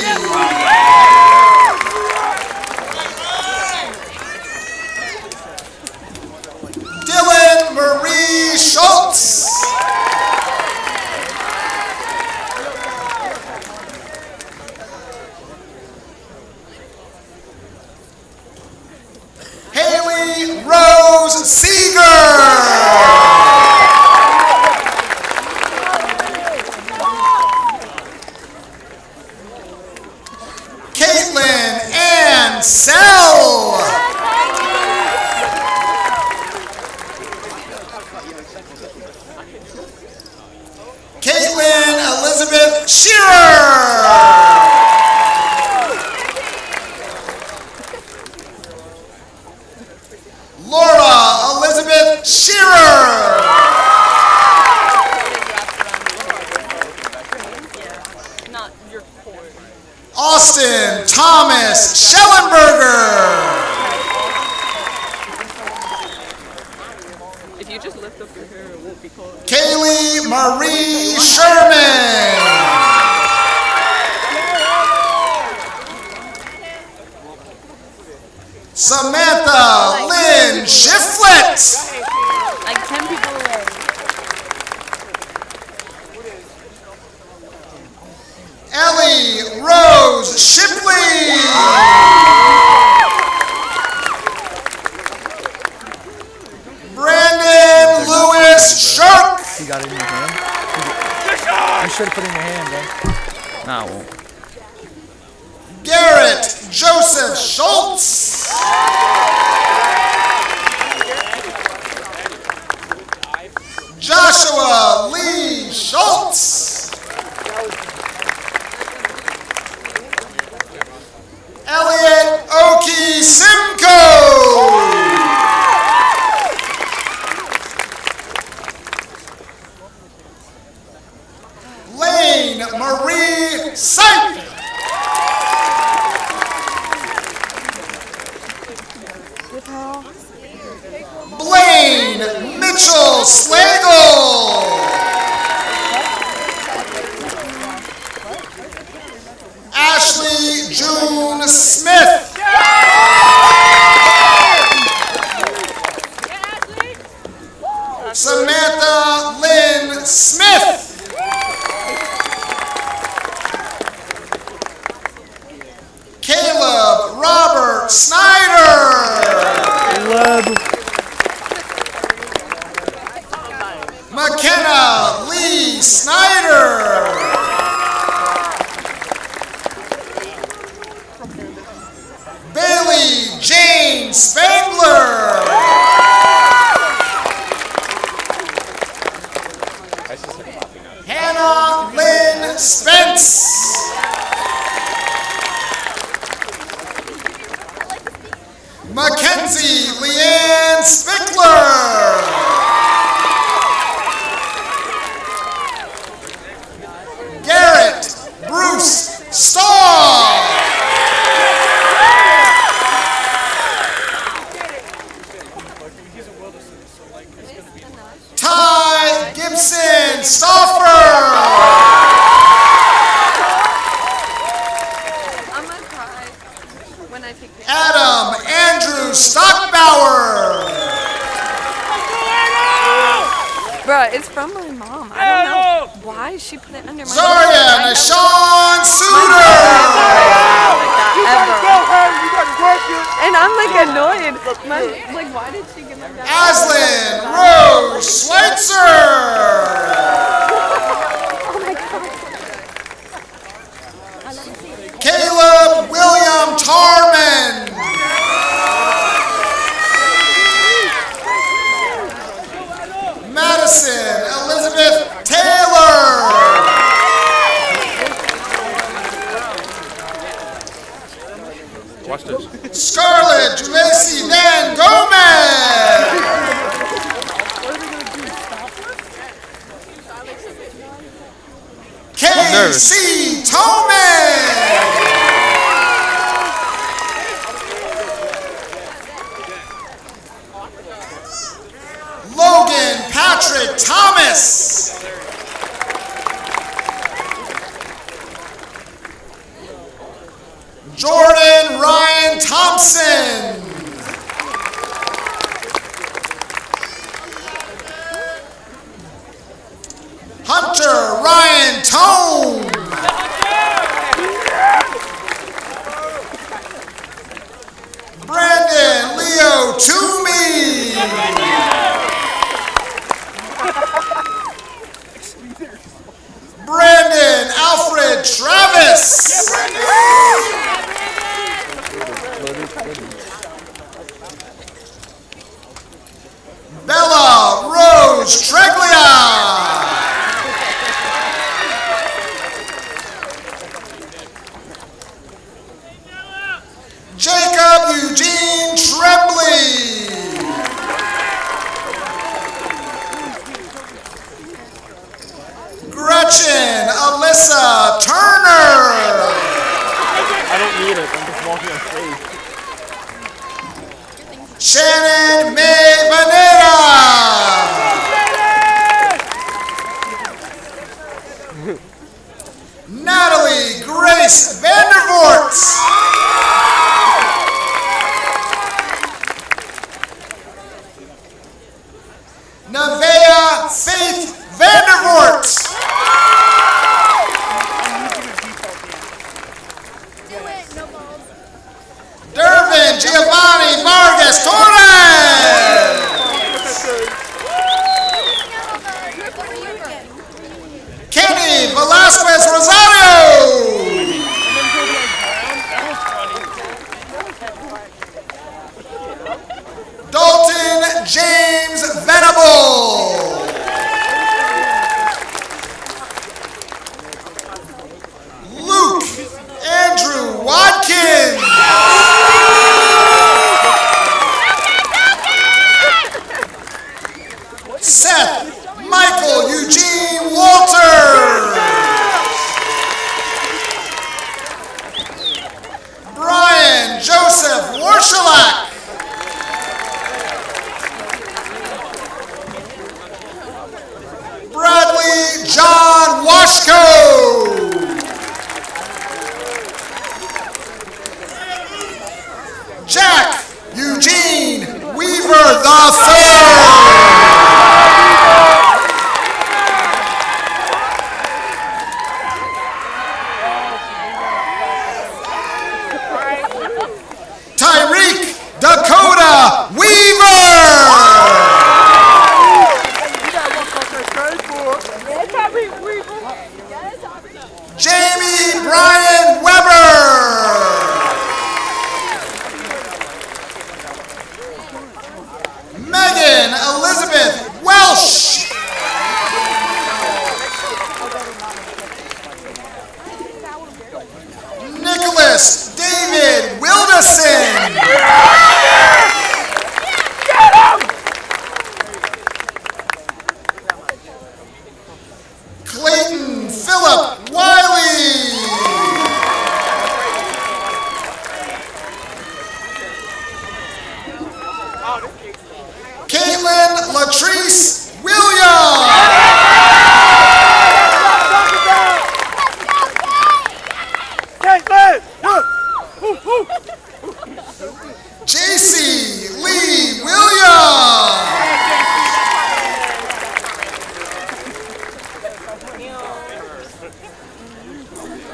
Dylan Marie Schultz. Haley Rose Seeger. Caitlin Ann Sell. Caitlin Elizabeth Shearer. Laura Elizabeth Shearer. Austin Thomas Schellenberger.
If you just lift up your hair, it won't be cold.
Kaylee Marie Sherman. Samantha Lynn Shiflett.
Like 10 people away.
Ellie Rose Shipley.
should have put it in your hand, man. Nah, I won't.
Garrett Joseph Schultz. Joshua Lee Schultz. Elliot Oki Simcoe. Lane Marie Sipe. Blaine Mitchell Slagle. Ashley June Smith. Samantha Lynn Smith. Caleb Robert Snyder. McKenna Lee Snyder. Bailey Jane Spangler. Hannah Lynn Spence. Mackenzie Leanne Spickler. Garrett Bruce Stahl. Ty Gibson Stauffer.
I'm gonna cry when I take pictures.
Adam Andrew Stockbauer.
Bro, it's from my mom. I don't know why she put it under my
Zarya Nashawn Suter.
And I'm like annoyed. Like, why did she give me that?
Aslan Rose Schweitzer.
Oh my god.
Caleb William Tarman. Madison Elizabeth Taylor.
Watch this.
Scarlett Julessi Van Gomez. K.C. Toman. Logan Patrick Thomas. Jordan Ryan Thompson. Hunter Ryan Tone. Brandon Leo Toomey. Brandon Alfred Travis. Bella Rose Treglia. Jacob Eugene Tremblay. Gretchen Alyssa Turner.
I don't need it. I'm just walking on stage.
Shannon May Vanetta. Natalie Grace Vandervoort. Nevaeh Faith Vandervoort. Dervin Giovanni Vargas Torres. Kenny Velasquez. James Venable. Luke Andrew Watkins. Seth Michael Eugene Walters. Brian Joseph Warshilak. Bradley John Washko. Jack Eugene Weaver III. Tyreek Dakota Weaver. Jamie Brian Weber. Megan Elizabeth Welsh. Nicholas David Wilderson. Clayton Phillip Wiley. Caitlin Latrice Williams. JC Lee Williams.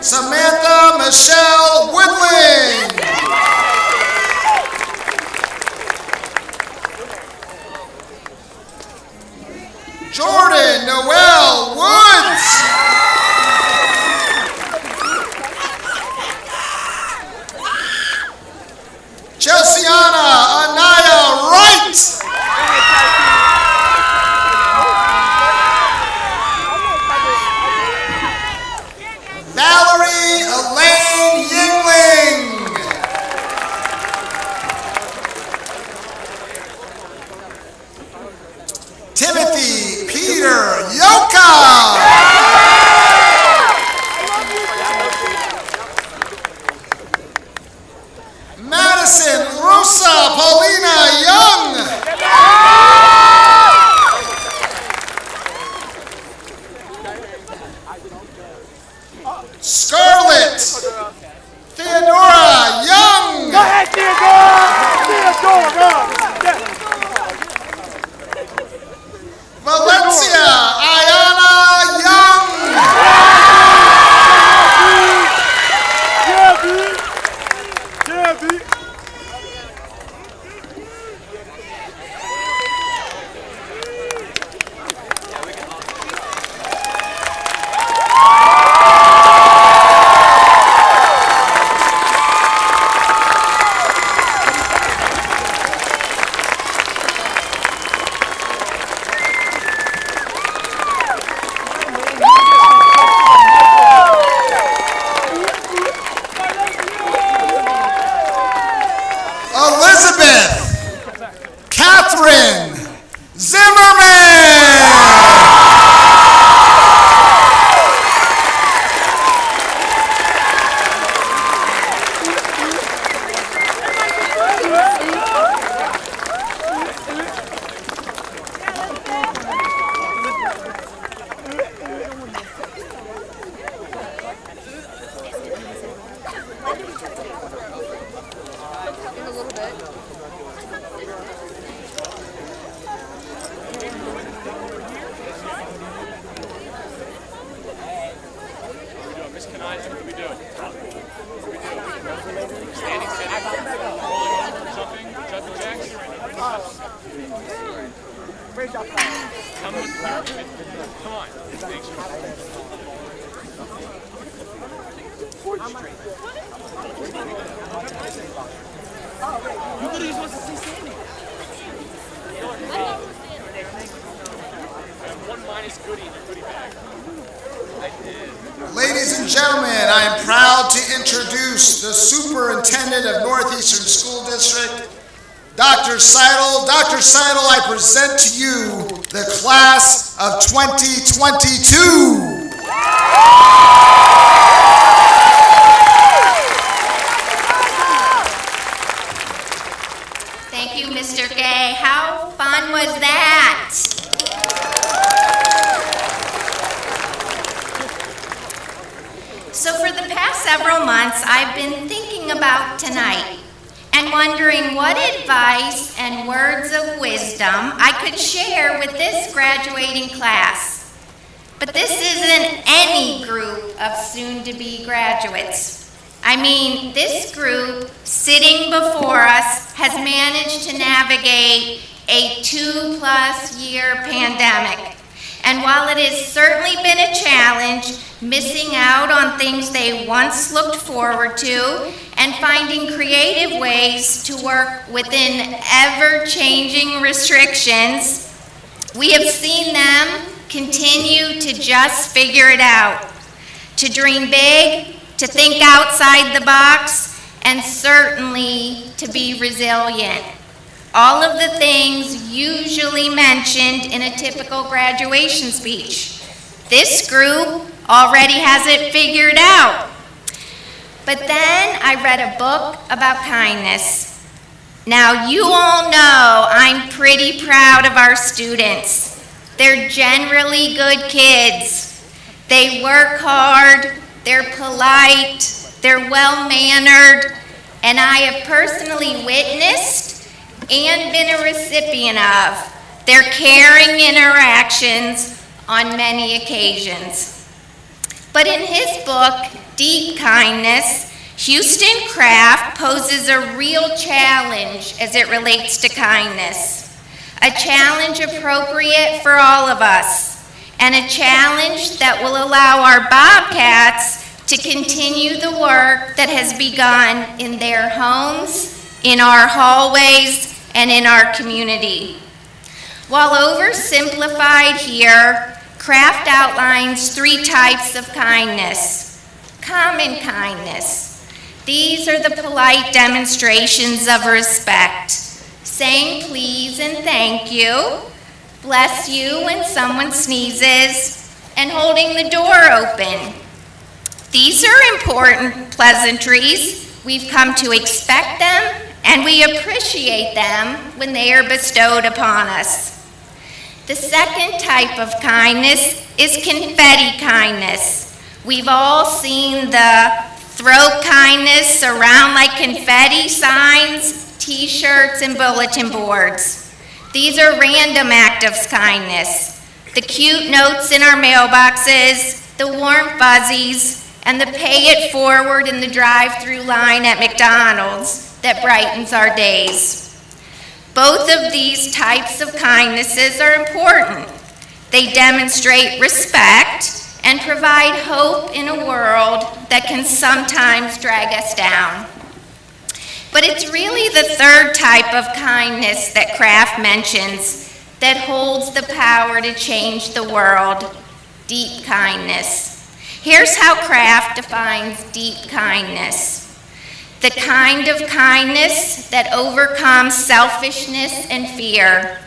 Samantha Michelle Woodling. Jordan Noel Woods. Chelseana Anaya Wright. Valerie Elaine Yingling. Timothy Peter Yoka. Madison Rosa Paulina Young. Scarlett Theodora Young.
Go ahead, Theodora. Theodora,
Valencia Ayana Young. Elizabeth Catherine Zimmerman.
You could have used
Ladies and gentlemen, I am proud to introduce the Superintendent of Northeastern School District, Dr. Seidel. Dr. Seidel, I present to you the class of 2022.
Thank you, Mr. Gay. How fun was that? So for the past several months, I've been thinking about tonight and wondering what advice and words of wisdom I could share with this graduating class. But this isn't any group of soon-to-be graduates. I mean, this group sitting before us has managed to navigate a 2+ year pandemic. And while it has certainly been a challenge, missing out on things they once looked forward to and finding creative ways to work within ever-changing restrictions, we have seen them continue to just figure it out, to dream big, to think outside the box, and certainly to be resilient. All of the things usually mentioned in a typical graduation speech. This group already has it figured out. But then I read a book about kindness. Now you all know I'm pretty proud of our students. They're generally good kids. They work hard, they're polite, they're well-mannered, and I have personally witnessed and been a recipient of their caring interactions on many occasions. But in his book, Deep Kindness, Houston Kraft poses a real challenge as it relates to kindness. A challenge appropriate for all of us, and a challenge that will allow our Bobcats to continue the work that has begun in their homes, in our hallways, and in our community. While oversimplified here, Kraft outlines 3 types of kindness. Common kindness. These are the polite demonstrations of respect, saying please and thank you, bless you when someone sneezes, and holding the door open. These are important pleasantries. We've come to expect them, and we appreciate them when they are bestowed upon us. The second type of kindness is confetti kindness. We've all seen the throw kindness around like confetti signs, t-shirts, and bulletin boards. These are random acts of kindness. The cute notes in our mailboxes, the warm fuzzies, and the pay it forward in the drive-through line at McDonald's that brightens our days. Both of these types of kindnesses are important. They demonstrate respect and provide hope in a world that can sometimes drag us down. But it's really the third type of kindness that Kraft mentions that holds the power to change the world: deep kindness. Here's how Kraft defines deep kindness: the kind of kindness that overcomes selfishness and fear,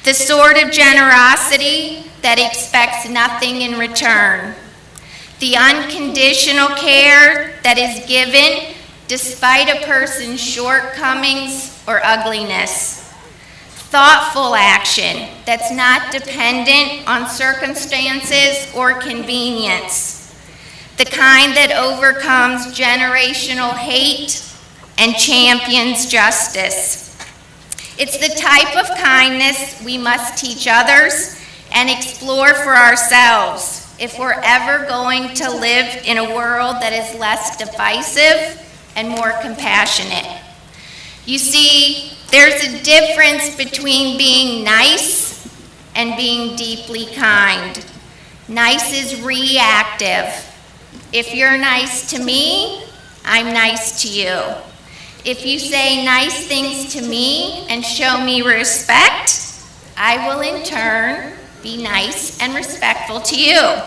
the sort of generosity that expects nothing in return, the unconditional care that is given despite a person's shortcomings or ugliness, thoughtful action that's not dependent on circumstances or convenience, the kind that overcomes generational hate and champions justice. It's the type of kindness we must teach others and explore for ourselves if we're ever going to live in a world that is less divisive and more compassionate. You see, there's a difference between being nice and being deeply kind. Nice is reactive. If you're nice to me, I'm nice to you. If you say nice things to me and show me respect, I will in turn be nice and respectful to you.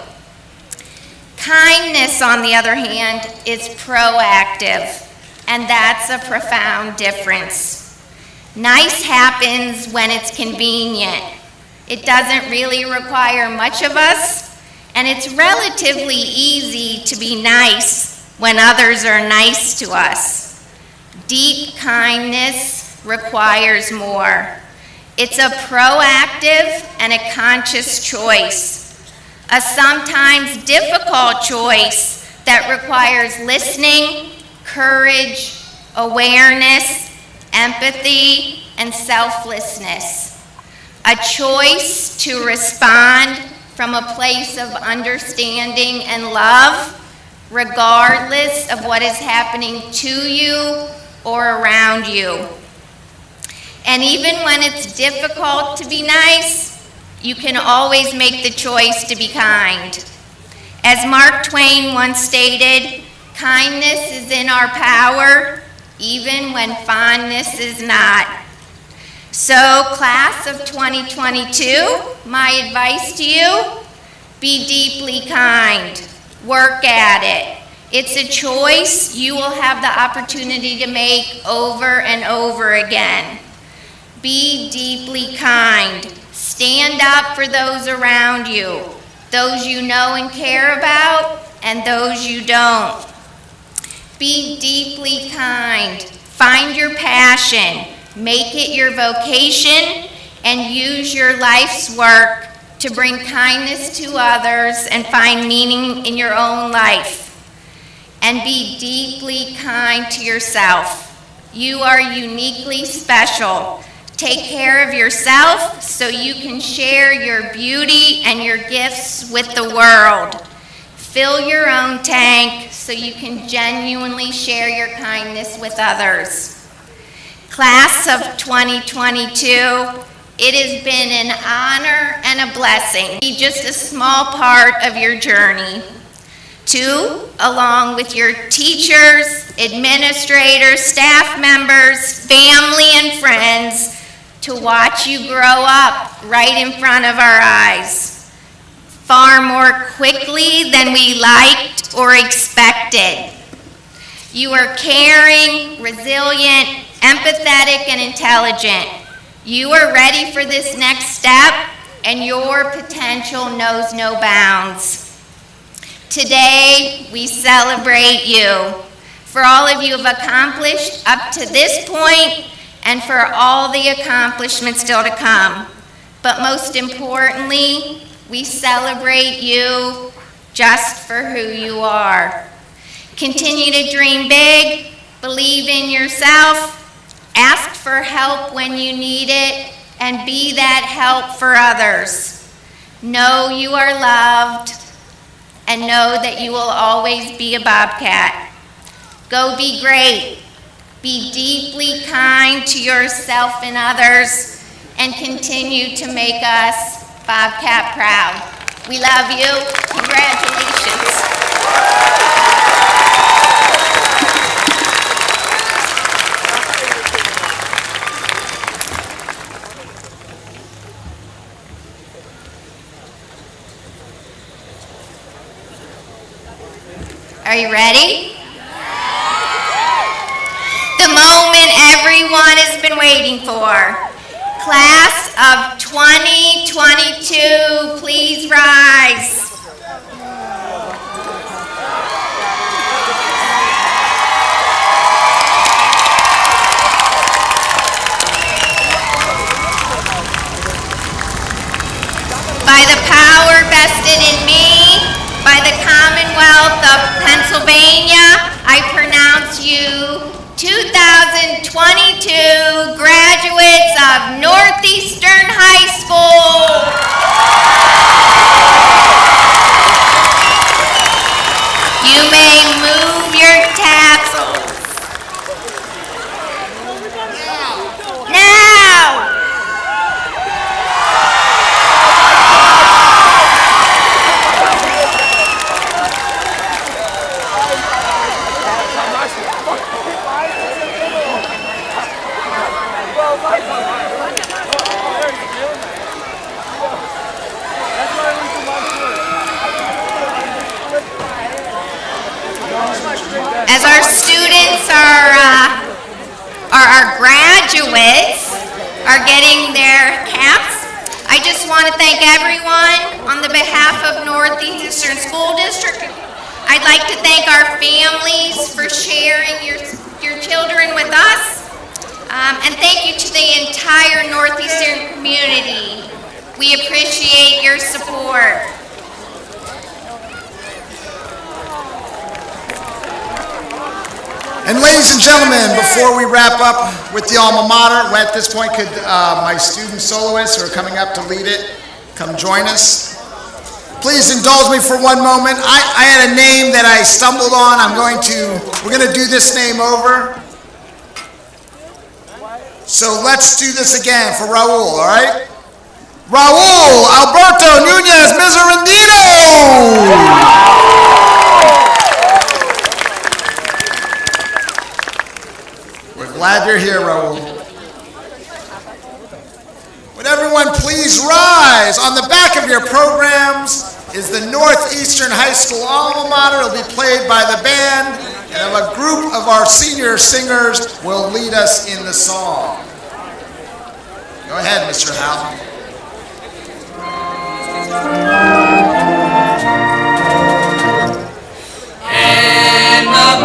Kindness, on the other hand, is proactive, and that's a profound difference. Nice happens when it's convenient. It doesn't really require much of us, and it's relatively easy to be nice when others are nice to us. Deep kindness requires more. It's a proactive and a conscious choice, a sometimes difficult choice that requires listening, courage, awareness, empathy, and selflessness. A choice to respond from a place of understanding and love, regardless of what is happening to you or around you. And even when it's difficult to be nice, you can always make the choice to be kind. As Mark Twain once stated, kindness is in our power, even when fondness is not. So, class of 2022, my advice to you, be deeply kind. Work at it. It's a choice you will have the opportunity to make over and over again. Be deeply kind. Stand up for those around you, those you know and care about, and those you don't. Be deeply kind. Find your passion. Make it your vocation, and use your life's work to bring kindness to others and find meaning in your own life. And be deeply kind to yourself. You are uniquely special. Take care of yourself so you can share your beauty and your gifts with the world. Fill your own tank so you can genuinely share your kindness with others. Class of 2022, it has been an honor and a blessing to be just a small part of your journey. To, along with your teachers, administrators, staff members, family, and friends, to watch you grow up right in front of our eyes, far more quickly than we liked or expected. You are caring, resilient, empathetic, and intelligent. You are ready for this next step, and your potential knows no bounds. Today, we celebrate you for all of you have accomplished up to this point, and for all the accomplishments still to come. But most importantly, we celebrate you just for who you are. Continue to dream big, believe in yourself, ask for help when you need it, and be that help for others. Know you are loved, and know that you will always be a Bobcat. Go be great. Be deeply kind to yourself and others, and continue to make us Bobcat proud. We love you. Congratulations. Are you ready? The moment everyone has been waiting for. Class of 2022, please rise. By the power vested in me, by the Commonwealth of Pennsylvania, I pronounce you 2022 graduates of Northeastern High School. You may move your tassels. Now. graduates are getting their caps, I just want to thank everyone on the behalf of Northeastern School District. I'd like to thank our families for sharing your children with us. And thank you to the entire Northeastern community. We appreciate your support.
And ladies and gentlemen, before we wrap up with the alma mater, at this point, could my student soloists who are coming up to lead it come join us? Please indulge me for one moment. I had a name that I stumbled on. We're going to do this name over. So let's do this again for Raul, all right? Raul Alberto Nunez Miserandino! Glad you're here, Raul. Would everyone please rise? On the back of your programs is the Northeastern High School alma mater. It'll be played by the band, and a group of our senior singers will lead us in the song. Go ahead, Mr. Howell.
And the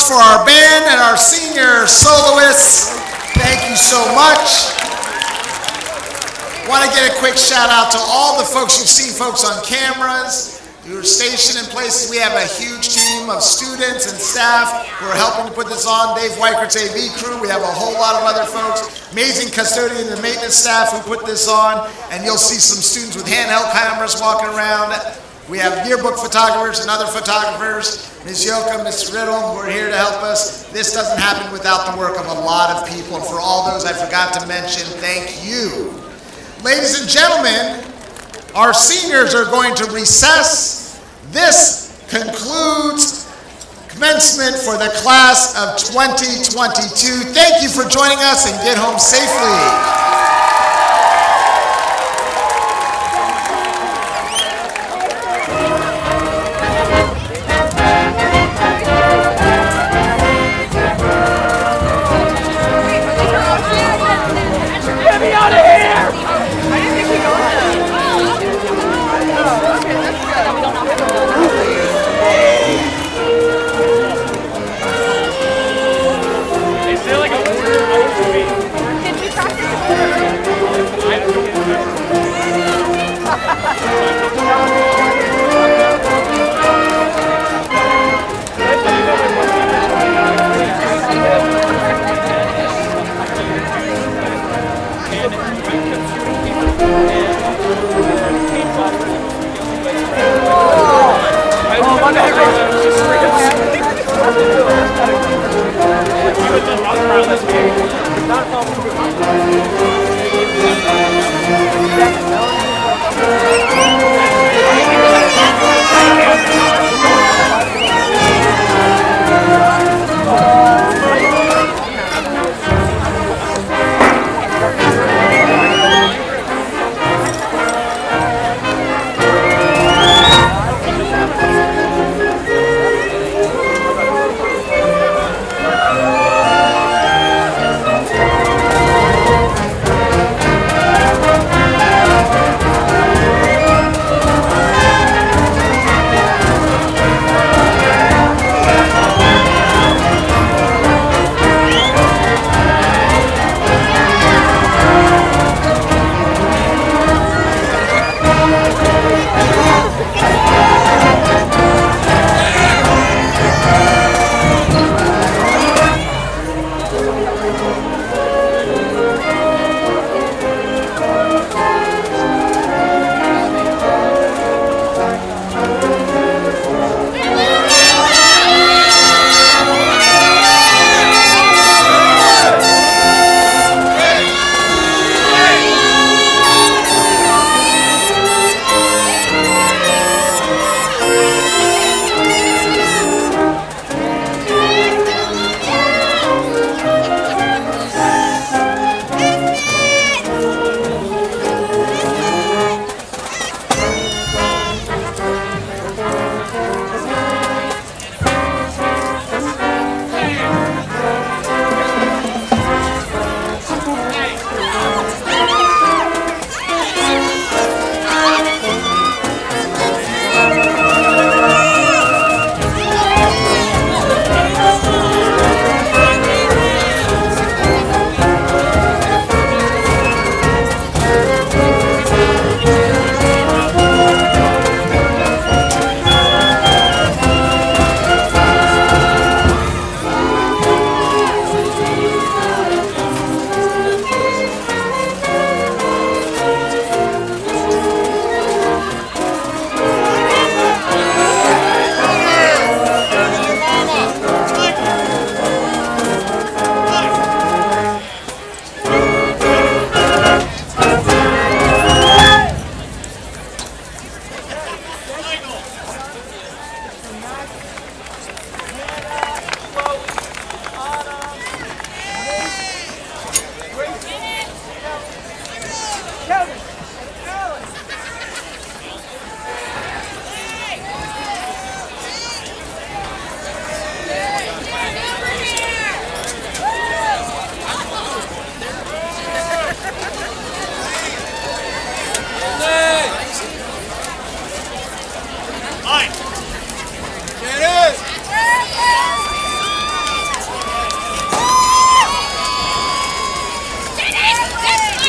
For our band and our senior soloists, thank you so much. Want to get a quick shout out to all the folks you've seen, folks on cameras, who are stationed in places. We have a huge team of students and staff who are helping to put this on. Dave Weichert's AV crew. We have a whole lot of other folks, amazing custodian and maintenance staff who put this on, and you'll see some students with handheld cameras walking around. We have yearbook photographers and other photographers, Ms. Yoka, Ms. Riddle, who are here to help us. This doesn't happen without the work of a lot of people, and for all those I forgot to mention, thank you. Ladies and gentlemen, our seniors are going to recess. This concludes commencement for the class of 2022. Thank you for joining us, and get home safely.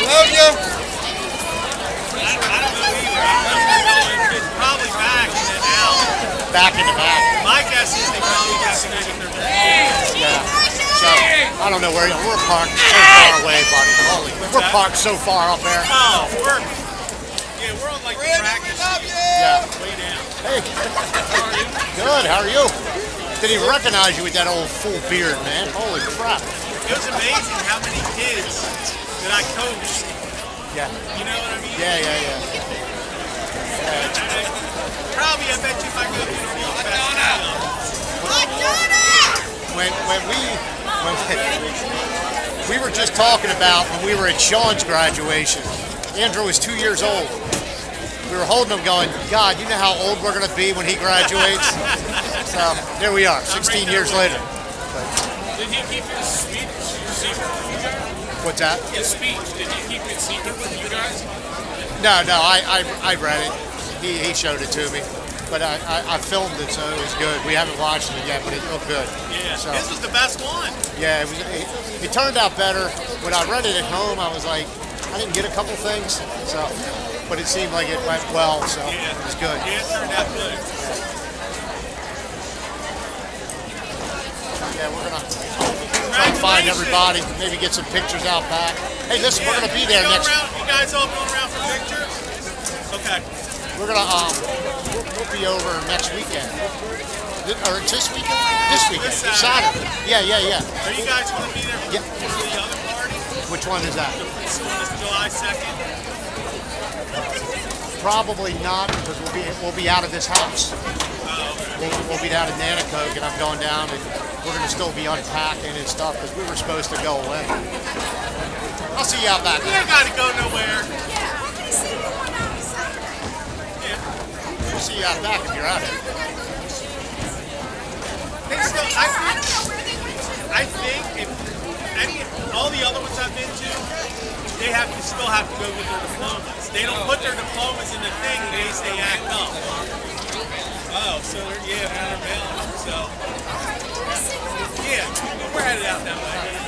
Love you.
I don't know either. It's probably back and then out.
Back in the back.
My guess is they probably got connected their
Yeah. So, I don't know where you are. We're parked so far away, buddy. Holy, we're parked so far up there.
Oh, we're on like the practice.
Yeah.
Way down.
Hey. Good, how are you? Didn't even recognize you with that old full beard, man. Holy crap.
It was amazing how many kids that I coached.
Yeah.
You know what I mean?
Yeah.
Probably, I bet you if I go through the field
when we were just talking about when we were at Sean's graduation. Andrew was 2 years old. We were holding him going, God, you know how old we're going to be when he graduates? So there we are, 16 years later.
Did he keep his speech secret from you guys?
What's that?
His speech, did he keep it secret from you guys?
No, I read it. He showed it to me. But I filmed it, so it was good. We haven't watched it yet, but it looked good.
Yeah,
so,
this was the best one.
Yeah, it turned out better. When I read it at home, I was like, I didn't get a couple things, but it seemed like it went well, so it was good.
Yeah, it turned out good.
Yeah, we're gonna try to find everybody, maybe get some pictures out back. Hey, listen, we're gonna be there next.
You guys all going around for pictures? Okay.
We're gonna we'll be over next weekend. Or it's this weekend? This weekend. Saturday. Yeah.
Are you guys going to be there for the other party?
Which one is that?
It's July 2nd.
Probably not, because we'll be out of this house. We'll be down in Nanacoke, and I'm going down, and we're gonna still be unpacking and stuff because we were supposed to go away. I'll see you out back.
You don't got to go nowhere.
We'll see you out back if you're out here.
I think if all the other ones I've been to, they still have to go with their diplomas. They don't put their diplomas in the thing in case they act up. Oh, so they're out of balance. So yeah, we're headed out that way.